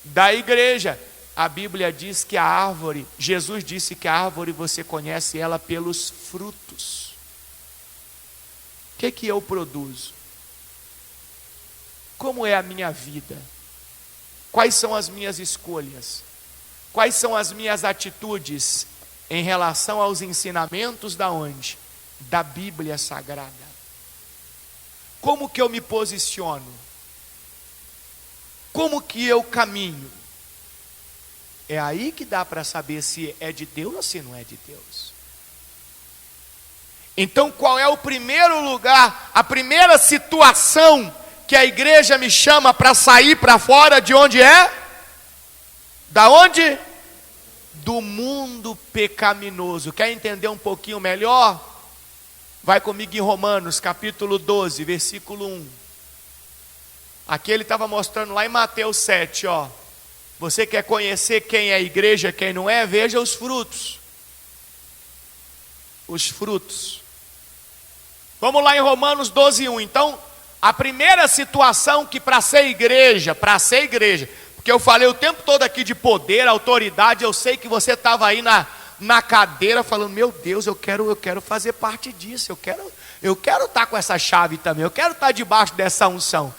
Da igreja. A Bíblia diz que a árvore, Jesus disse que a árvore você conhece ela pelos frutos. O que eu produzo? Como é a minha vida? Quais são as minhas escolhas? Quais são as minhas atitudes em relação aos ensinamentos da onde? Da Bíblia Sagrada. Como que eu me posiciono? Como que eu caminho? É aí que dá para saber se é de Deus ou se não é de Deus. Então qual é o primeiro lugar, a primeira situação que a igreja me chama para sair para fora? De onde é? Da onde? Do mundo pecaminoso. Quer entender um pouquinho melhor? Vai comigo em Romanos capítulo 12, versículo 1. Aqui ele estava mostrando lá em Mateus 7, ó. Você quer conhecer quem é a igreja, quem não é? Veja os frutos. Os frutos. Vamos lá em Romanos 12, 1. Então, a primeira situação que para ser igreja, porque eu falei o tempo todo aqui de poder, autoridade, eu sei que você estava aí na cadeira falando: meu Deus, eu quero fazer parte disso, eu quero estar com essa chave também, eu quero estar debaixo dessa unção.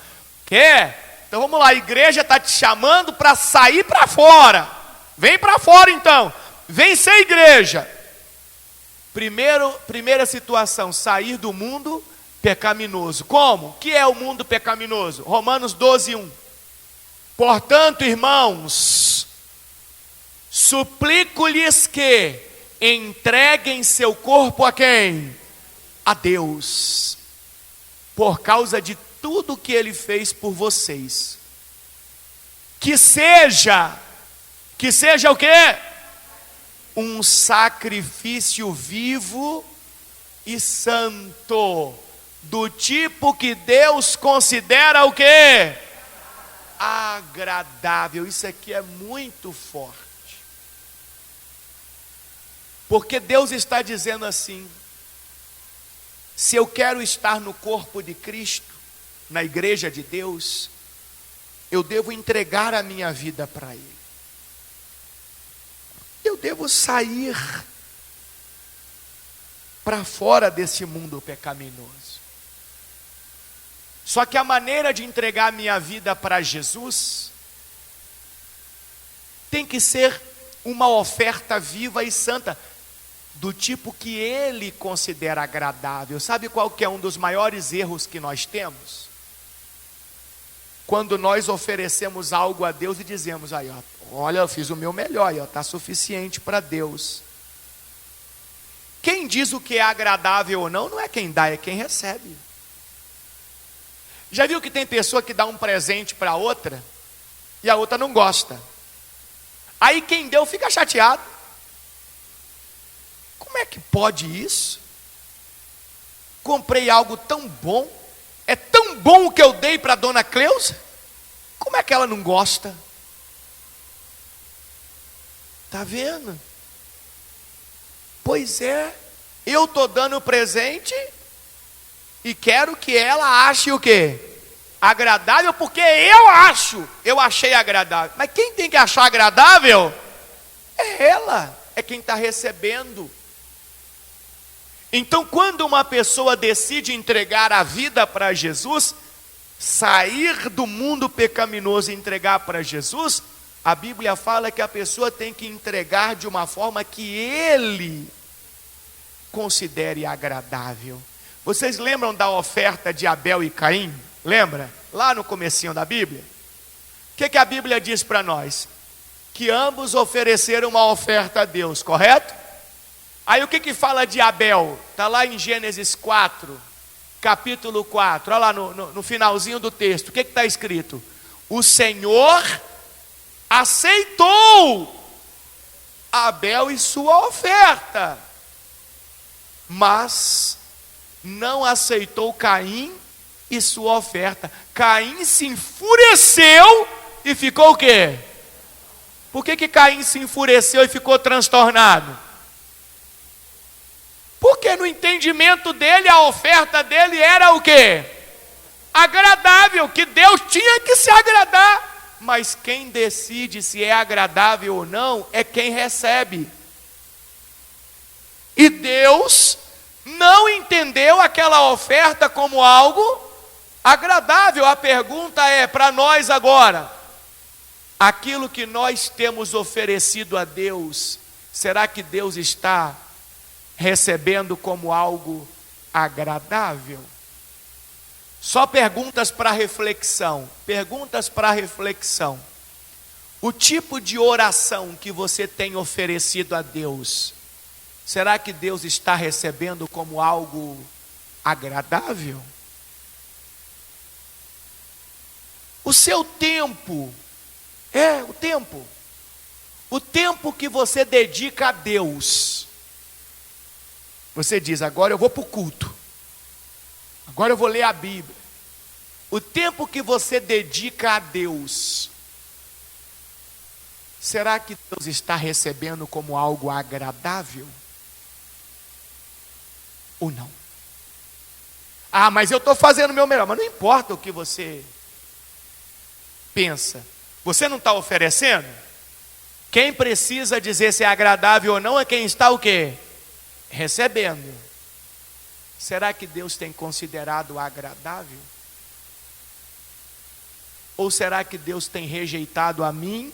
Quer? Então vamos lá, a igreja está te chamando para sair para fora. Vem para fora então, vem ser igreja. Primeira situação, sair do mundo pecaminoso. Como? O que é o mundo pecaminoso? Romanos 12, 1. Portanto, irmãos, suplico-lhes que entreguem seu corpo a quem? A Deus, por causa de tudo que Ele fez por vocês. Que seja o quê? Um sacrifício vivo e santo, do tipo que Deus considera o quê? Agradável. Isso aqui é muito forte. Porque Deus está dizendo assim: se eu quero estar no corpo de Cristo, na igreja de Deus, eu devo entregar a minha vida para Ele. Eu devo sair para fora desse mundo pecaminoso. Só que a maneira de entregar a minha vida para Jesus tem que ser uma oferta viva e santa, do tipo que Ele considera agradável. Sabe qual que é um dos maiores erros que nós temos? Quando nós oferecemos algo a Deus e dizemos: aí, ó, olha, eu fiz o meu melhor, está suficiente para Deus. Quem diz o que é agradável ou não, não é quem dá, é quem recebe. Já viu que tem pessoa que dá um presente para outra e a outra não gosta? Aí quem deu fica chateado. Como é que pode isso? Comprei algo tão bom, é tão bom o que eu dei para a dona Cleusa, como é que ela não gosta? Está vendo? Pois é, eu estou dando presente e quero que ela ache o quê? Agradável, porque eu achei agradável. Mas quem tem que achar agradável é ela, é quem está recebendo. Então, quando uma pessoa decide entregar a vida para Jesus, sair do mundo pecaminoso e entregar para Jesus, a Bíblia fala que a pessoa tem que entregar de uma forma que Ele considere agradável. Vocês lembram da oferta de Abel e Caim? Lembra? Lá no comecinho da Bíblia. O que a Bíblia diz para nós? Que ambos ofereceram uma oferta a Deus, correto? Aí o que fala de Abel? Está lá em Gênesis 4, capítulo 4. Olha lá no finalzinho do texto. O que está escrito? O Senhor aceitou Abel e sua oferta, mas não aceitou Caim e sua oferta. Caim se enfureceu e ficou o quê? Por que Caim se enfureceu e ficou transtornado? Porque no entendimento dele, a oferta dele era o quê? Agradável, que Deus tinha que se agradar. Mas quem decide se é agradável ou não é quem recebe. E Deus não entendeu aquela oferta como algo agradável. A pergunta é para nós agora: aquilo que nós temos oferecido a Deus, será que Deus está recebendo como algo agradável? Só perguntas para reflexão. Perguntas para reflexão. O tipo de oração que você tem oferecido a Deus, será que Deus está recebendo como algo agradável? O seu tempo, o tempo que você dedica a Deus. Você diz: agora eu vou para o culto, agora eu vou ler a Bíblia. O tempo que você dedica a Deus, será que Deus está recebendo como algo agradável? Ou não? Ah, mas eu estou fazendo o meu melhor. Mas não importa o que você pensa. Você não está oferecendo? Quem precisa dizer se é agradável ou não é quem está o quê? Recebendo. Será que Deus tem considerado agradável? Ou será que Deus tem rejeitado a mim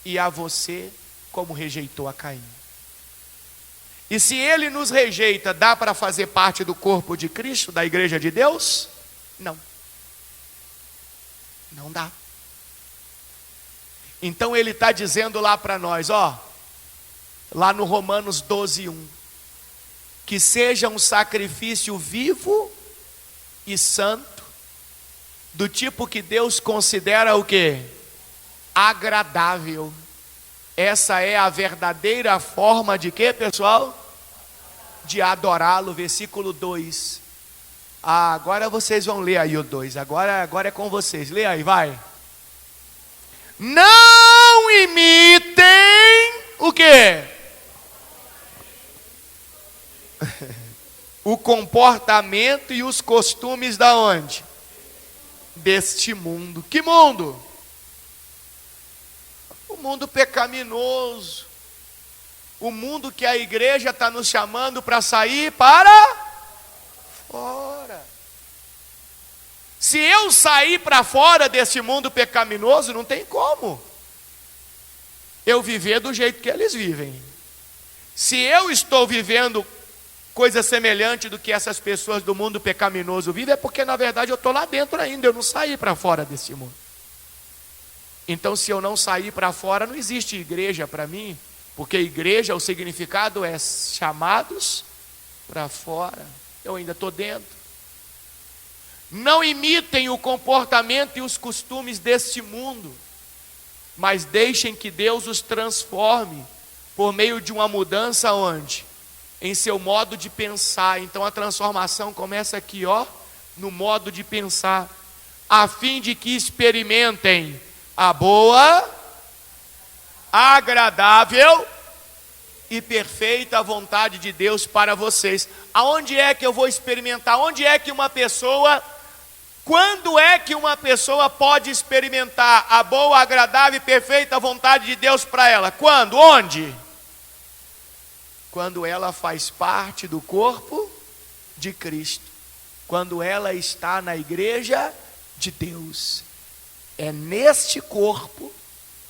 e a você como rejeitou a Caim? E se Ele nos rejeita, dá para fazer parte do corpo de Cristo, da igreja de Deus? Não. Não dá. Então Ele está dizendo lá para nós, lá no Romanos 12:1, que seja um sacrifício vivo e santo, do tipo que Deus considera o quê? Agradável. Essa é a verdadeira forma de quê, pessoal? De adorá-lo. Versículo 2. Agora vocês vão ler aí o 2. Agora é com vocês. Lê aí, vai. Não imitem o quê? O comportamento e os costumes da onde? Deste mundo. Que mundo? O mundo pecaminoso. O mundo que a igreja está nos chamando para sair para fora. Se eu sair para fora desse mundo pecaminoso, não tem como eu viver do jeito que eles vivem. Se eu estou vivendo coisa semelhante do que essas pessoas do mundo pecaminoso vivem, é porque na verdade eu estou lá dentro ainda, eu não saí para fora desse mundo. Então, se eu não sair para fora, não existe igreja para mim, porque igreja, o significado é chamados para fora. Eu ainda estou dentro. Não imitem o comportamento e os costumes deste mundo, mas deixem que Deus os transforme por meio de uma mudança onde? Em seu modo de pensar. Então a transformação começa aqui, no modo de pensar, a fim de que experimentem a boa, agradável e perfeita vontade de Deus para vocês. Aonde é que eu vou experimentar? Onde é que uma pessoa, quando é que uma pessoa pode experimentar a boa, agradável e perfeita vontade de Deus para ela? Quando? Onde? Quando ela faz parte do corpo de Cristo. Quando ela está na igreja de Deus. É neste corpo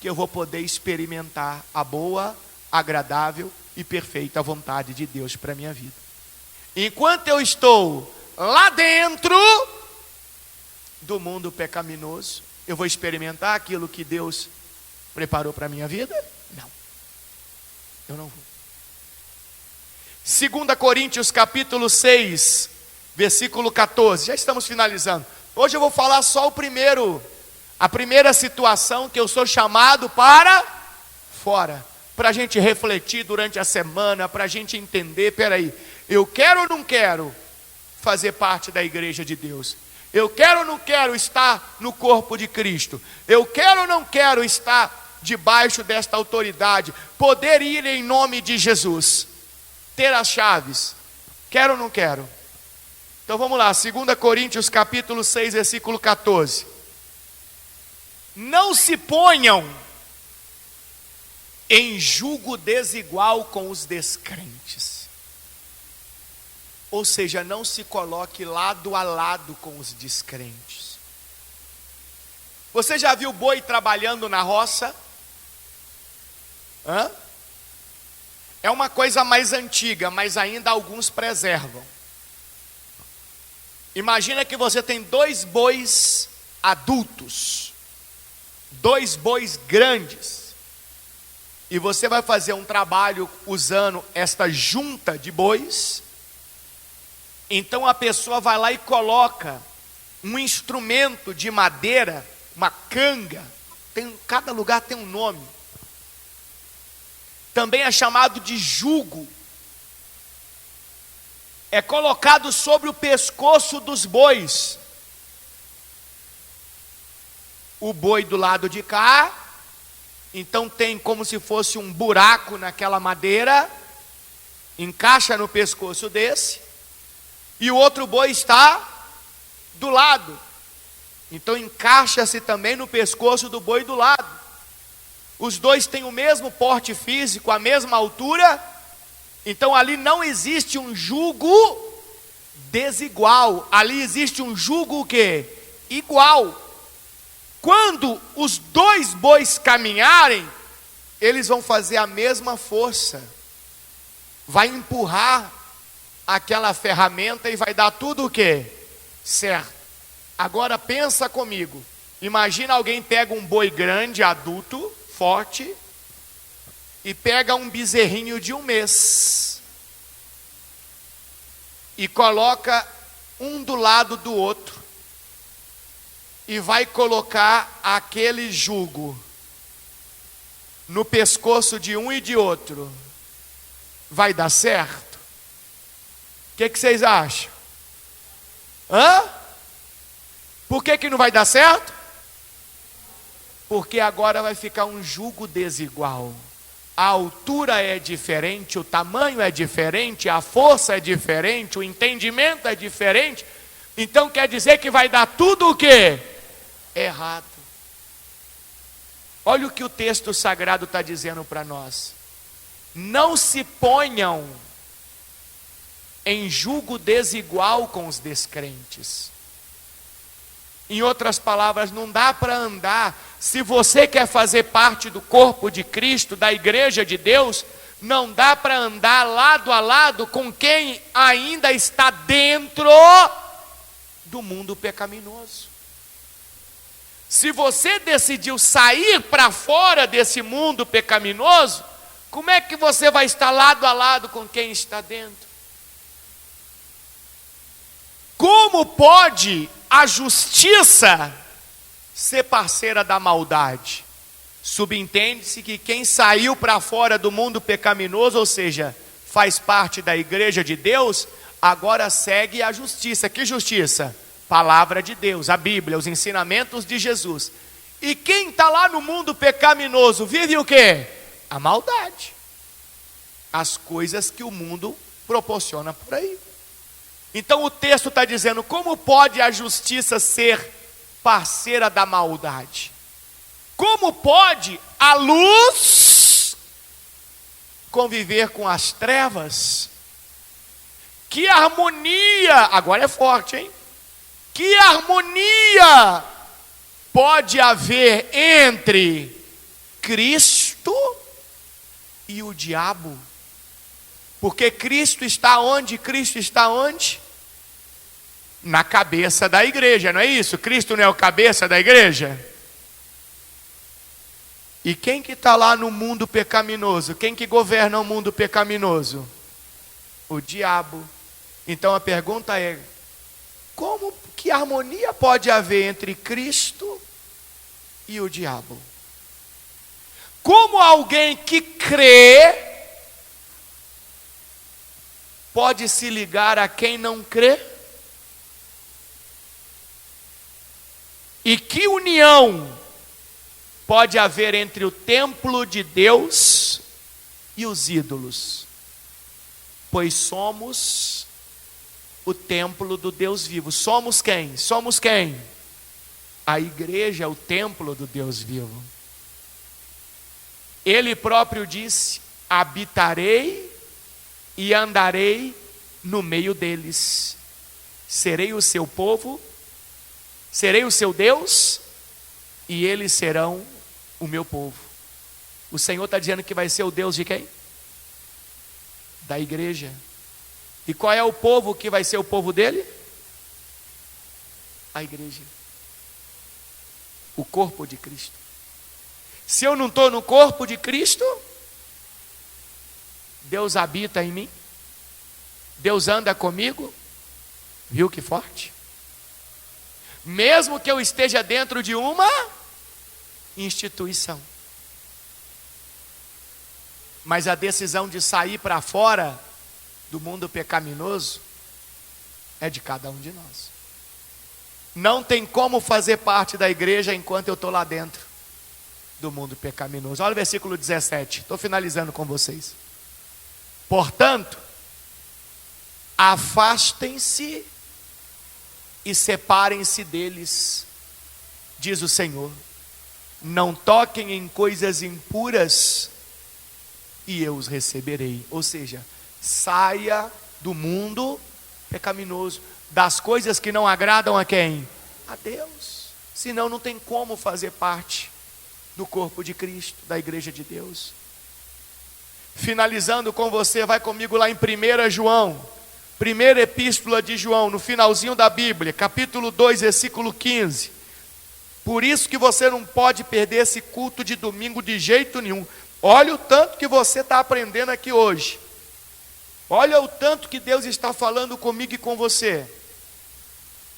que eu vou poder experimentar a boa, agradável e perfeita vontade de Deus para a minha vida. Enquanto eu estou lá dentro do mundo pecaminoso, eu vou experimentar aquilo que Deus preparou para a minha vida? Não. Eu não vou. 2 Coríntios capítulo 6, versículo 14. Já estamos finalizando. Hoje eu vou falar só a primeira situação que eu sou chamado para fora. Para a gente refletir durante a semana, para a gente entender, peraí, eu quero ou não quero fazer parte da igreja de Deus? Eu quero ou não quero estar no corpo de Cristo? Eu quero ou não quero estar debaixo desta autoridade? Poder ir em nome de Jesus? Ter as chaves? Quero ou não quero? Então vamos lá, 2 Coríntios capítulo 6, versículo 14. Não se ponham em julgo desigual com os descrentes. Ou seja, não se coloque lado a lado com os descrentes. Você já viu boi trabalhando na roça? É uma coisa mais antiga, mas ainda alguns preservam. Imagina que você tem 2 bois adultos, 2 bois grandes, e você vai fazer um trabalho usando esta junta de bois. Então a pessoa vai lá e coloca um instrumento de madeira, uma canga, cada lugar tem um nome. Também é chamado de jugo. É colocado sobre o pescoço dos bois. O boi do lado de cá, então tem como se fosse um buraco naquela madeira, encaixa no pescoço desse, e o outro boi está do lado, então encaixa-se também no pescoço do boi do lado. Os dois têm o mesmo porte físico, a mesma altura, então ali não existe um jugo desigual, ali existe um jugo o quê? Igual. Quando os 2 bois caminharem, eles vão fazer a mesma força, vai empurrar aquela ferramenta e vai dar tudo o quê? Certo. Agora pensa comigo, imagina alguém pega um boi grande, adulto, forte, e pega um bezerrinho de 1 mês, e coloca um do lado do outro, e vai colocar aquele jugo no pescoço de um e de outro. Vai dar certo? O que vocês acham? Por que não vai dar certo? Porque agora vai ficar um jugo desigual. A altura é diferente, o tamanho é diferente, a força é diferente, o entendimento é diferente. Então quer dizer que vai dar tudo o quê? Errado. Olha o que o texto sagrado está dizendo para nós. Não se ponham em julgo desigual com os descrentes. Em outras palavras, não dá para andar. Se você quer fazer parte do corpo de Cristo, da igreja de Deus, não dá para andar lado a lado com quem ainda está dentro do mundo pecaminoso. Se você decidiu sair para fora desse mundo pecaminoso, como é que você vai estar lado a lado com quem está dentro? Como pode a justiça ser parceira da maldade? Subentende-se que quem saiu para fora do mundo pecaminoso, ou seja, faz parte da igreja de Deus, agora segue a justiça. Que justiça? Palavra de Deus, a Bíblia, os ensinamentos de Jesus. E quem está lá no mundo pecaminoso vive o quê? A maldade. As coisas que o mundo proporciona por aí. Então o texto está dizendo, como pode a justiça ser parceira da maldade? Como pode a luz conviver com as trevas? Que harmonia, agora é forte, hein? Que harmonia pode haver entre Cristo e o diabo? Porque Cristo está onde? Cristo está onde? Na cabeça da igreja, não é isso? Cristo não é o cabeça da igreja? E quem que está lá no mundo pecaminoso? Quem que governa o mundo pecaminoso? O diabo. Então a pergunta é: que harmonia pode haver entre Cristo e o diabo? Como alguém que crê pode se ligar a quem não crê? E que união pode haver entre o templo de Deus e os ídolos? Pois somos o templo do Deus vivo. Somos quem? Somos quem? A igreja é o templo do Deus vivo. Ele próprio disse: habitarei e andarei no meio deles. Serei o seu povo, serei o seu Deus, e eles serão o meu povo. O Senhor está dizendo que vai ser o Deus de quem? Da igreja. E qual é o povo que vai ser o povo dele? A igreja. O corpo de Cristo. Se eu não estou no corpo de Cristo, Deus habita em mim? Deus anda comigo? Viu que forte? Mesmo que eu esteja dentro de uma instituição. Mas a decisão de sair para fora do mundo pecaminoso é de cada um de nós. Não tem como fazer parte da igreja enquanto eu estou lá dentro do mundo pecaminoso. Olha o versículo 17, estou finalizando com vocês. Portanto, afastem-se e separem-se deles, diz o Senhor. Não toquem em coisas impuras e eu os receberei. Ou seja, saia do mundo pecaminoso, das coisas que não agradam a quem? A Deus. Senão não tem como fazer parte do corpo de Cristo, da igreja de Deus. Finalizando com você, vai comigo lá em 1 João, primeira epístola de João, no finalzinho da Bíblia, capítulo 2, versículo 15. Por isso que você não pode perder esse culto de domingo de jeito nenhum. Olha o tanto que você está aprendendo aqui hoje. Olha o tanto que Deus está falando comigo e com você.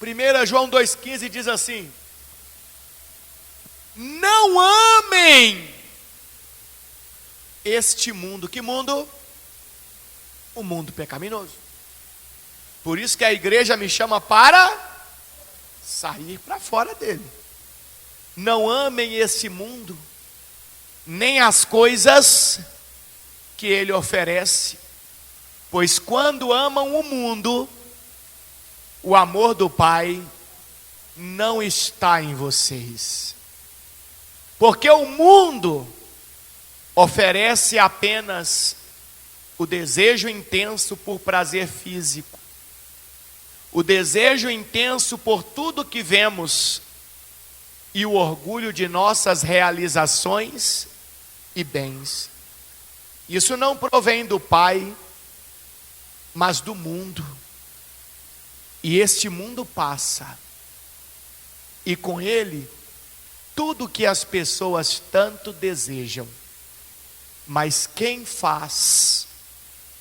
1 João 2,15 diz assim: não amem este mundo. Que mundo? O mundo pecaminoso. Por isso que a igreja me chama para sair para fora dele. Não amem esse mundo, nem as coisas que ele oferece. Pois quando amam o mundo, o amor do Pai não está em vocês. Porque o mundo oferece apenas o desejo intenso por prazer físico, o desejo intenso por tudo que vemos e o orgulho de nossas realizações e bens. Isso não provém do Pai, mas do mundo. E este mundo passa, e com ele tudo que as pessoas tanto desejam. Mas quem faz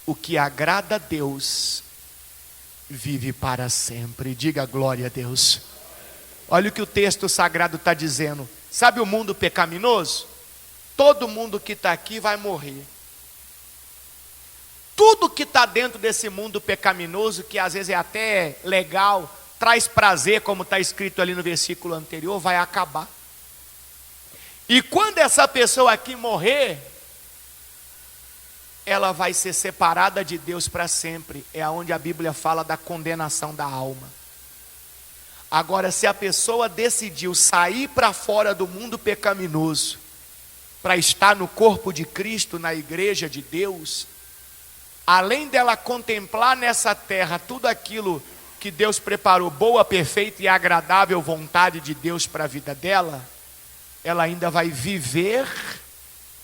o que agrada a Deus vive para sempre. Diga glória a Deus. Olha o que o texto sagrado está dizendo. Sabe o mundo pecaminoso? Todo mundo que está aqui vai morrer. Tudo que está dentro desse mundo pecaminoso, que às vezes é até legal, traz prazer, como está escrito ali no versículo anterior, vai acabar. E quando essa pessoa aqui morrer, ela vai ser separada de Deus para sempre. É onde a Bíblia fala da condenação da alma. Agora, se a pessoa decidiu sair para fora do mundo pecaminoso, para estar no corpo de Cristo, na igreja de Deus, além dela contemplar nessa terra tudo aquilo que Deus preparou, boa, perfeita e agradável vontade de Deus para a vida dela, ela ainda vai viver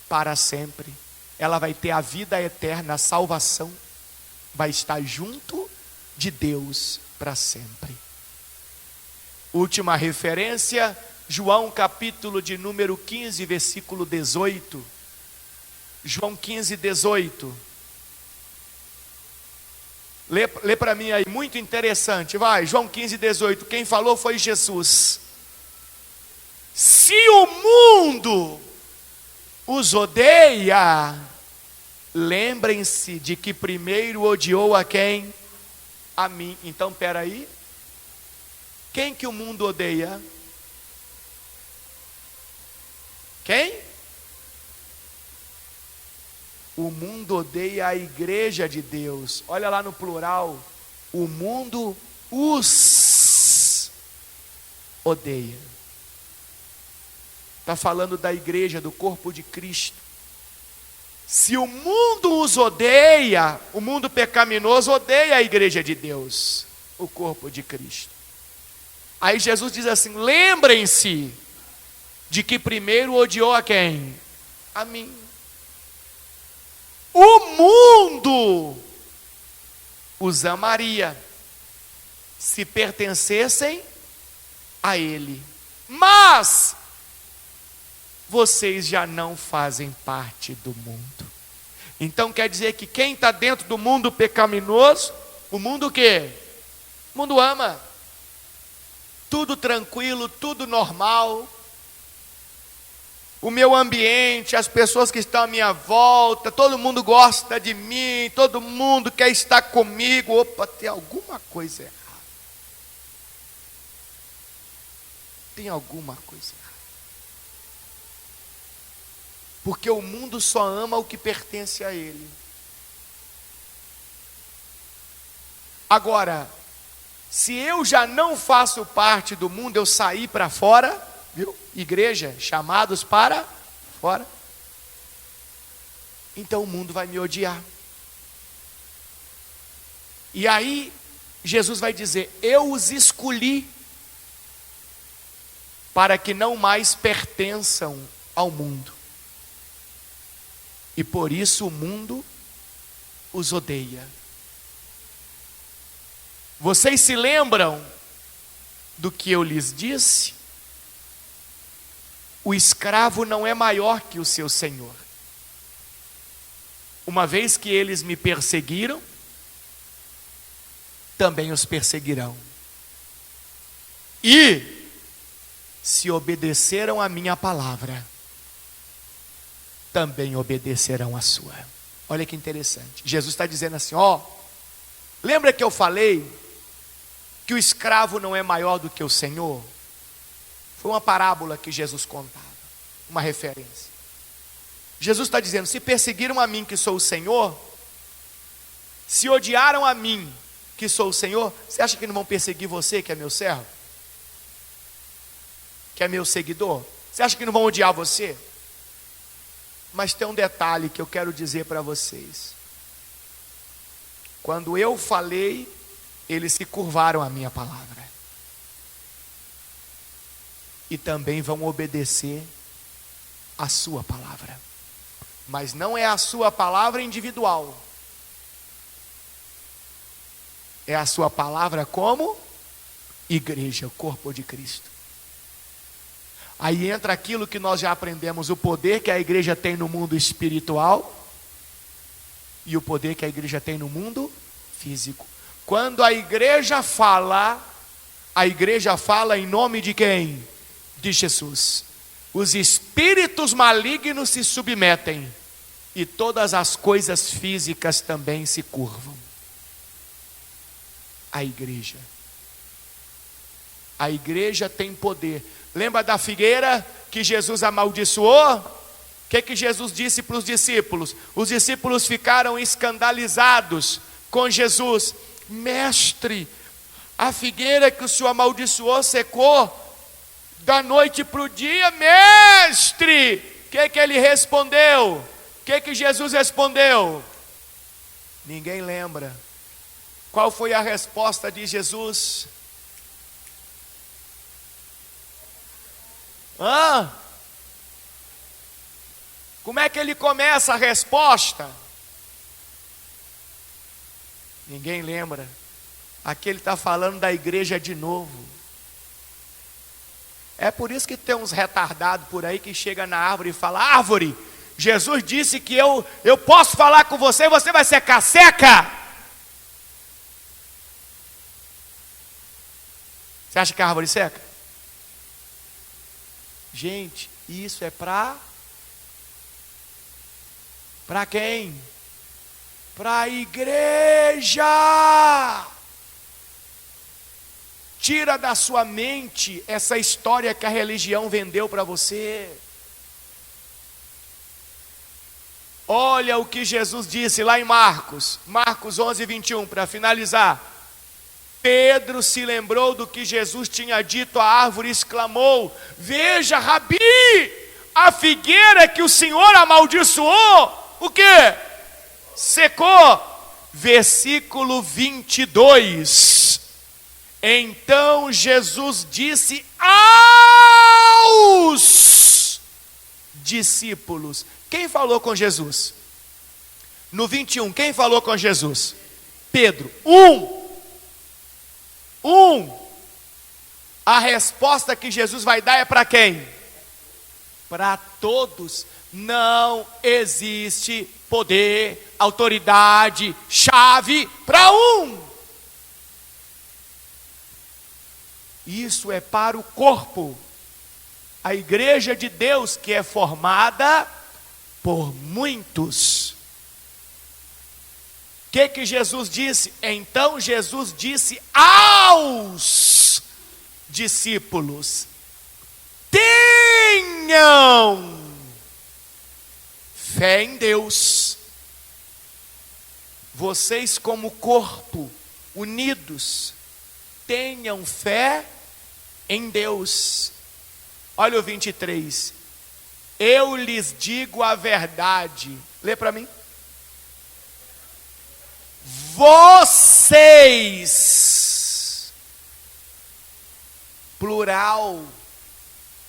para sempre. Ela vai ter a vida eterna, a salvação. vai estar junto de Deus para sempre. Última referência, João capítulo de número 15, versículo 18. João 15, 18. Lê para mim aí, muito interessante, vai, João 15, 18. Quem falou foi Jesus. Se o mundo os odeia, lembrem-se de que primeiro odiou a quem? A mim. Então, peraí. Quem que o mundo odeia? Quem? O mundo odeia a igreja de Deus. Olha lá no plural. O mundo os odeia. Está falando da igreja, do corpo de Cristo. Se o mundo os odeia, o mundo pecaminoso odeia a igreja de Deus, o corpo de Cristo. Aí Jesus diz assim: lembrem-se de que primeiro odiou a quem? A mim. O mundo os amaria se pertencessem a ele. Mas vocês já não fazem parte do mundo. Então quer dizer que quem está dentro do mundo pecaminoso, o mundo o quê? O mundo ama. Tudo tranquilo, tudo normal. O meu ambiente, as pessoas que estão à minha volta, todo mundo gosta de mim, todo mundo quer estar comigo. Opa, tem alguma coisa errada. Tem alguma coisa errada. Porque o mundo só ama o que pertence a ele. Agora, se eu já não faço parte do mundo, eu saí para fora, viu? Igreja, chamados para fora. Então o mundo vai me odiar. E aí, Jesus vai dizer: eu os escolhi para que não mais pertençam ao mundo. E por isso o mundo os odeia. Vocês se lembram do que eu lhes disse? O escravo não é maior que o seu senhor. Uma vez que eles me perseguiram, também os perseguirão. E se obedeceram à minha palavra, também obedecerão a sua. Olha que interessante. Jesus está dizendo assim: ó, lembra que eu falei que o escravo não é maior do que o senhor? Foi uma parábola que Jesus contava, uma referência. Jesus está dizendo: se perseguiram a mim que sou o Senhor, se odiaram a mim que sou o Senhor, você acha que não vão perseguir você que é meu servo? Que é meu seguidor? Você acha que não vão odiar você? Mas tem um detalhe que eu quero dizer para vocês. Quando eu falei, eles se curvaram à minha palavra. E também vão obedecer a sua palavra. Mas não é a sua palavra individual. É a sua palavra como igreja, o corpo de Cristo. Aí entra aquilo que nós já aprendemos, o poder que a igreja tem no mundo espiritual e o poder que a igreja tem no mundo físico. Quando a igreja fala em nome de quem? De Jesus. Os espíritos malignos se submetem e todas as coisas físicas também se curvam. A igreja tem poder. Lembra da figueira que Jesus amaldiçoou? O que Jesus disse para os discípulos? Os discípulos ficaram escandalizados com Jesus. Mestre, a figueira que o Senhor amaldiçoou secou da noite para o dia. Mestre, o que ele respondeu? O que Jesus respondeu? Ninguém lembra. Qual foi a resposta de Jesus? Como é que ele começa a resposta? Ninguém lembra. Aqui ele está falando da igreja de novo. É por isso que tem uns retardados por aí que chega na árvore e fala: árvore, Jesus disse que eu posso falar com você e você vai secar. Seca! Você acha que a árvore seca? Gente, isso é para quem? Para a igreja. Tira da sua mente essa história que a religião vendeu para você. Olha o que Jesus disse lá em Marcos 11, 21, para finalizar. Pedro se lembrou do que Jesus tinha dito à árvore e exclamou: veja, Rabi, a figueira que o Senhor amaldiçoou, o quê? Secou. Versículo 22. Então Jesus disse aos discípulos. Quem falou com Jesus? No 21, quem falou com Jesus? Pedro. A resposta que Jesus vai dar é para quem? Para todos. Não existe poder, autoridade, chave para um. Isso é para o corpo. A igreja de Deus que é formada por muitos. O que Jesus disse? Então Jesus disse aos discípulos: tenham fé em Deus. Vocês como corpo, unidos, tenham fé em Deus. Olha o 23. Eu lhes digo a verdade. Lê para mim. Vocês, plural,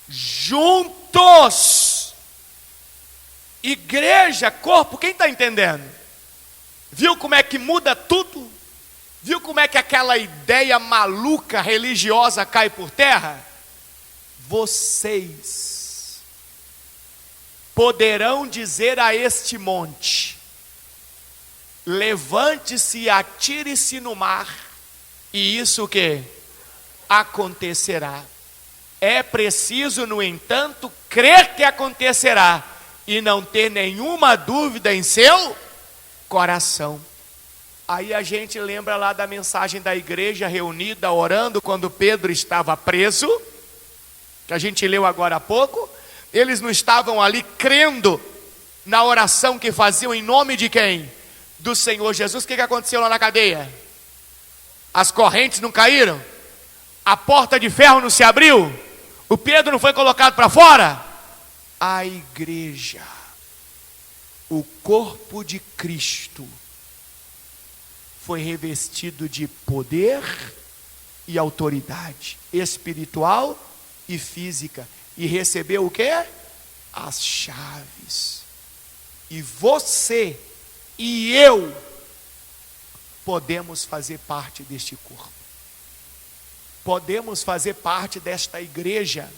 juntos, igreja, corpo, quem está entendendo? Viu como é que muda tudo? Viu como é que aquela ideia maluca religiosa cai por terra? Vocês poderão dizer a este monte: levante-se e atire-se no mar, e isso o que? Acontecerá. É preciso, no entanto, crer que acontecerá e não ter nenhuma dúvida em seu coração. Aí a gente lembra lá da mensagem da igreja reunida orando quando Pedro estava preso, que a gente leu agora há pouco. Eles não estavam ali crendo na oração que faziam em nome de quem? Do Senhor Jesus. O que aconteceu lá na cadeia? As correntes não caíram? A porta de ferro não se abriu? O Pedro não foi colocado para fora? A igreja, o corpo de Cristo, foi revestido de poder e autoridade espiritual e física, e recebeu o quê? As chaves. E você e eu podemos fazer parte deste corpo, podemos fazer parte desta igreja,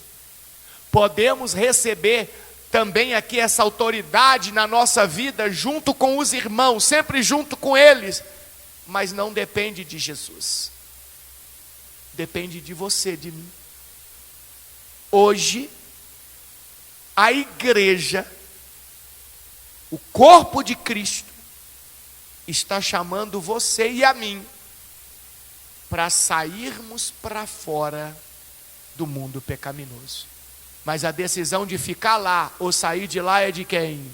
podemos receber também aqui essa autoridade na nossa vida, junto com os irmãos, sempre junto com eles. Mas não depende de Jesus, depende de você, de mim. Hoje, a igreja, o corpo de Cristo, está chamando você e a mim para sairmos para fora do mundo pecaminoso. Mas a decisão de ficar lá ou sair de lá é de quem?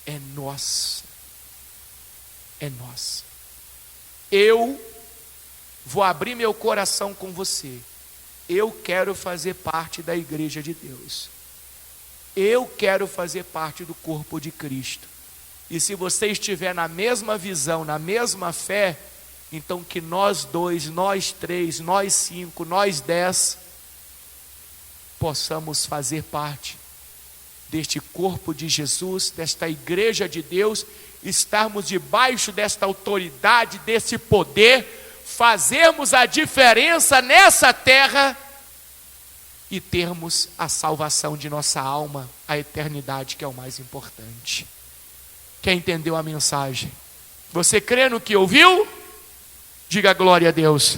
É nossa. É nossa. Eu vou abrir meu coração com você. Eu quero fazer parte da igreja de Deus. Eu quero fazer parte do corpo de Cristo. E se você estiver na mesma visão, na mesma fé, então que nós dois, nós três, nós cinco, nós 10, possamos fazer parte deste corpo de Jesus, desta igreja de Deus, estarmos debaixo desta autoridade, desse poder, fazermos a diferença nessa terra e termos a salvação de nossa alma, a eternidade, que é o mais importante. Quem entendeu a mensagem? Você crê no que ouviu? Diga glória a Deus.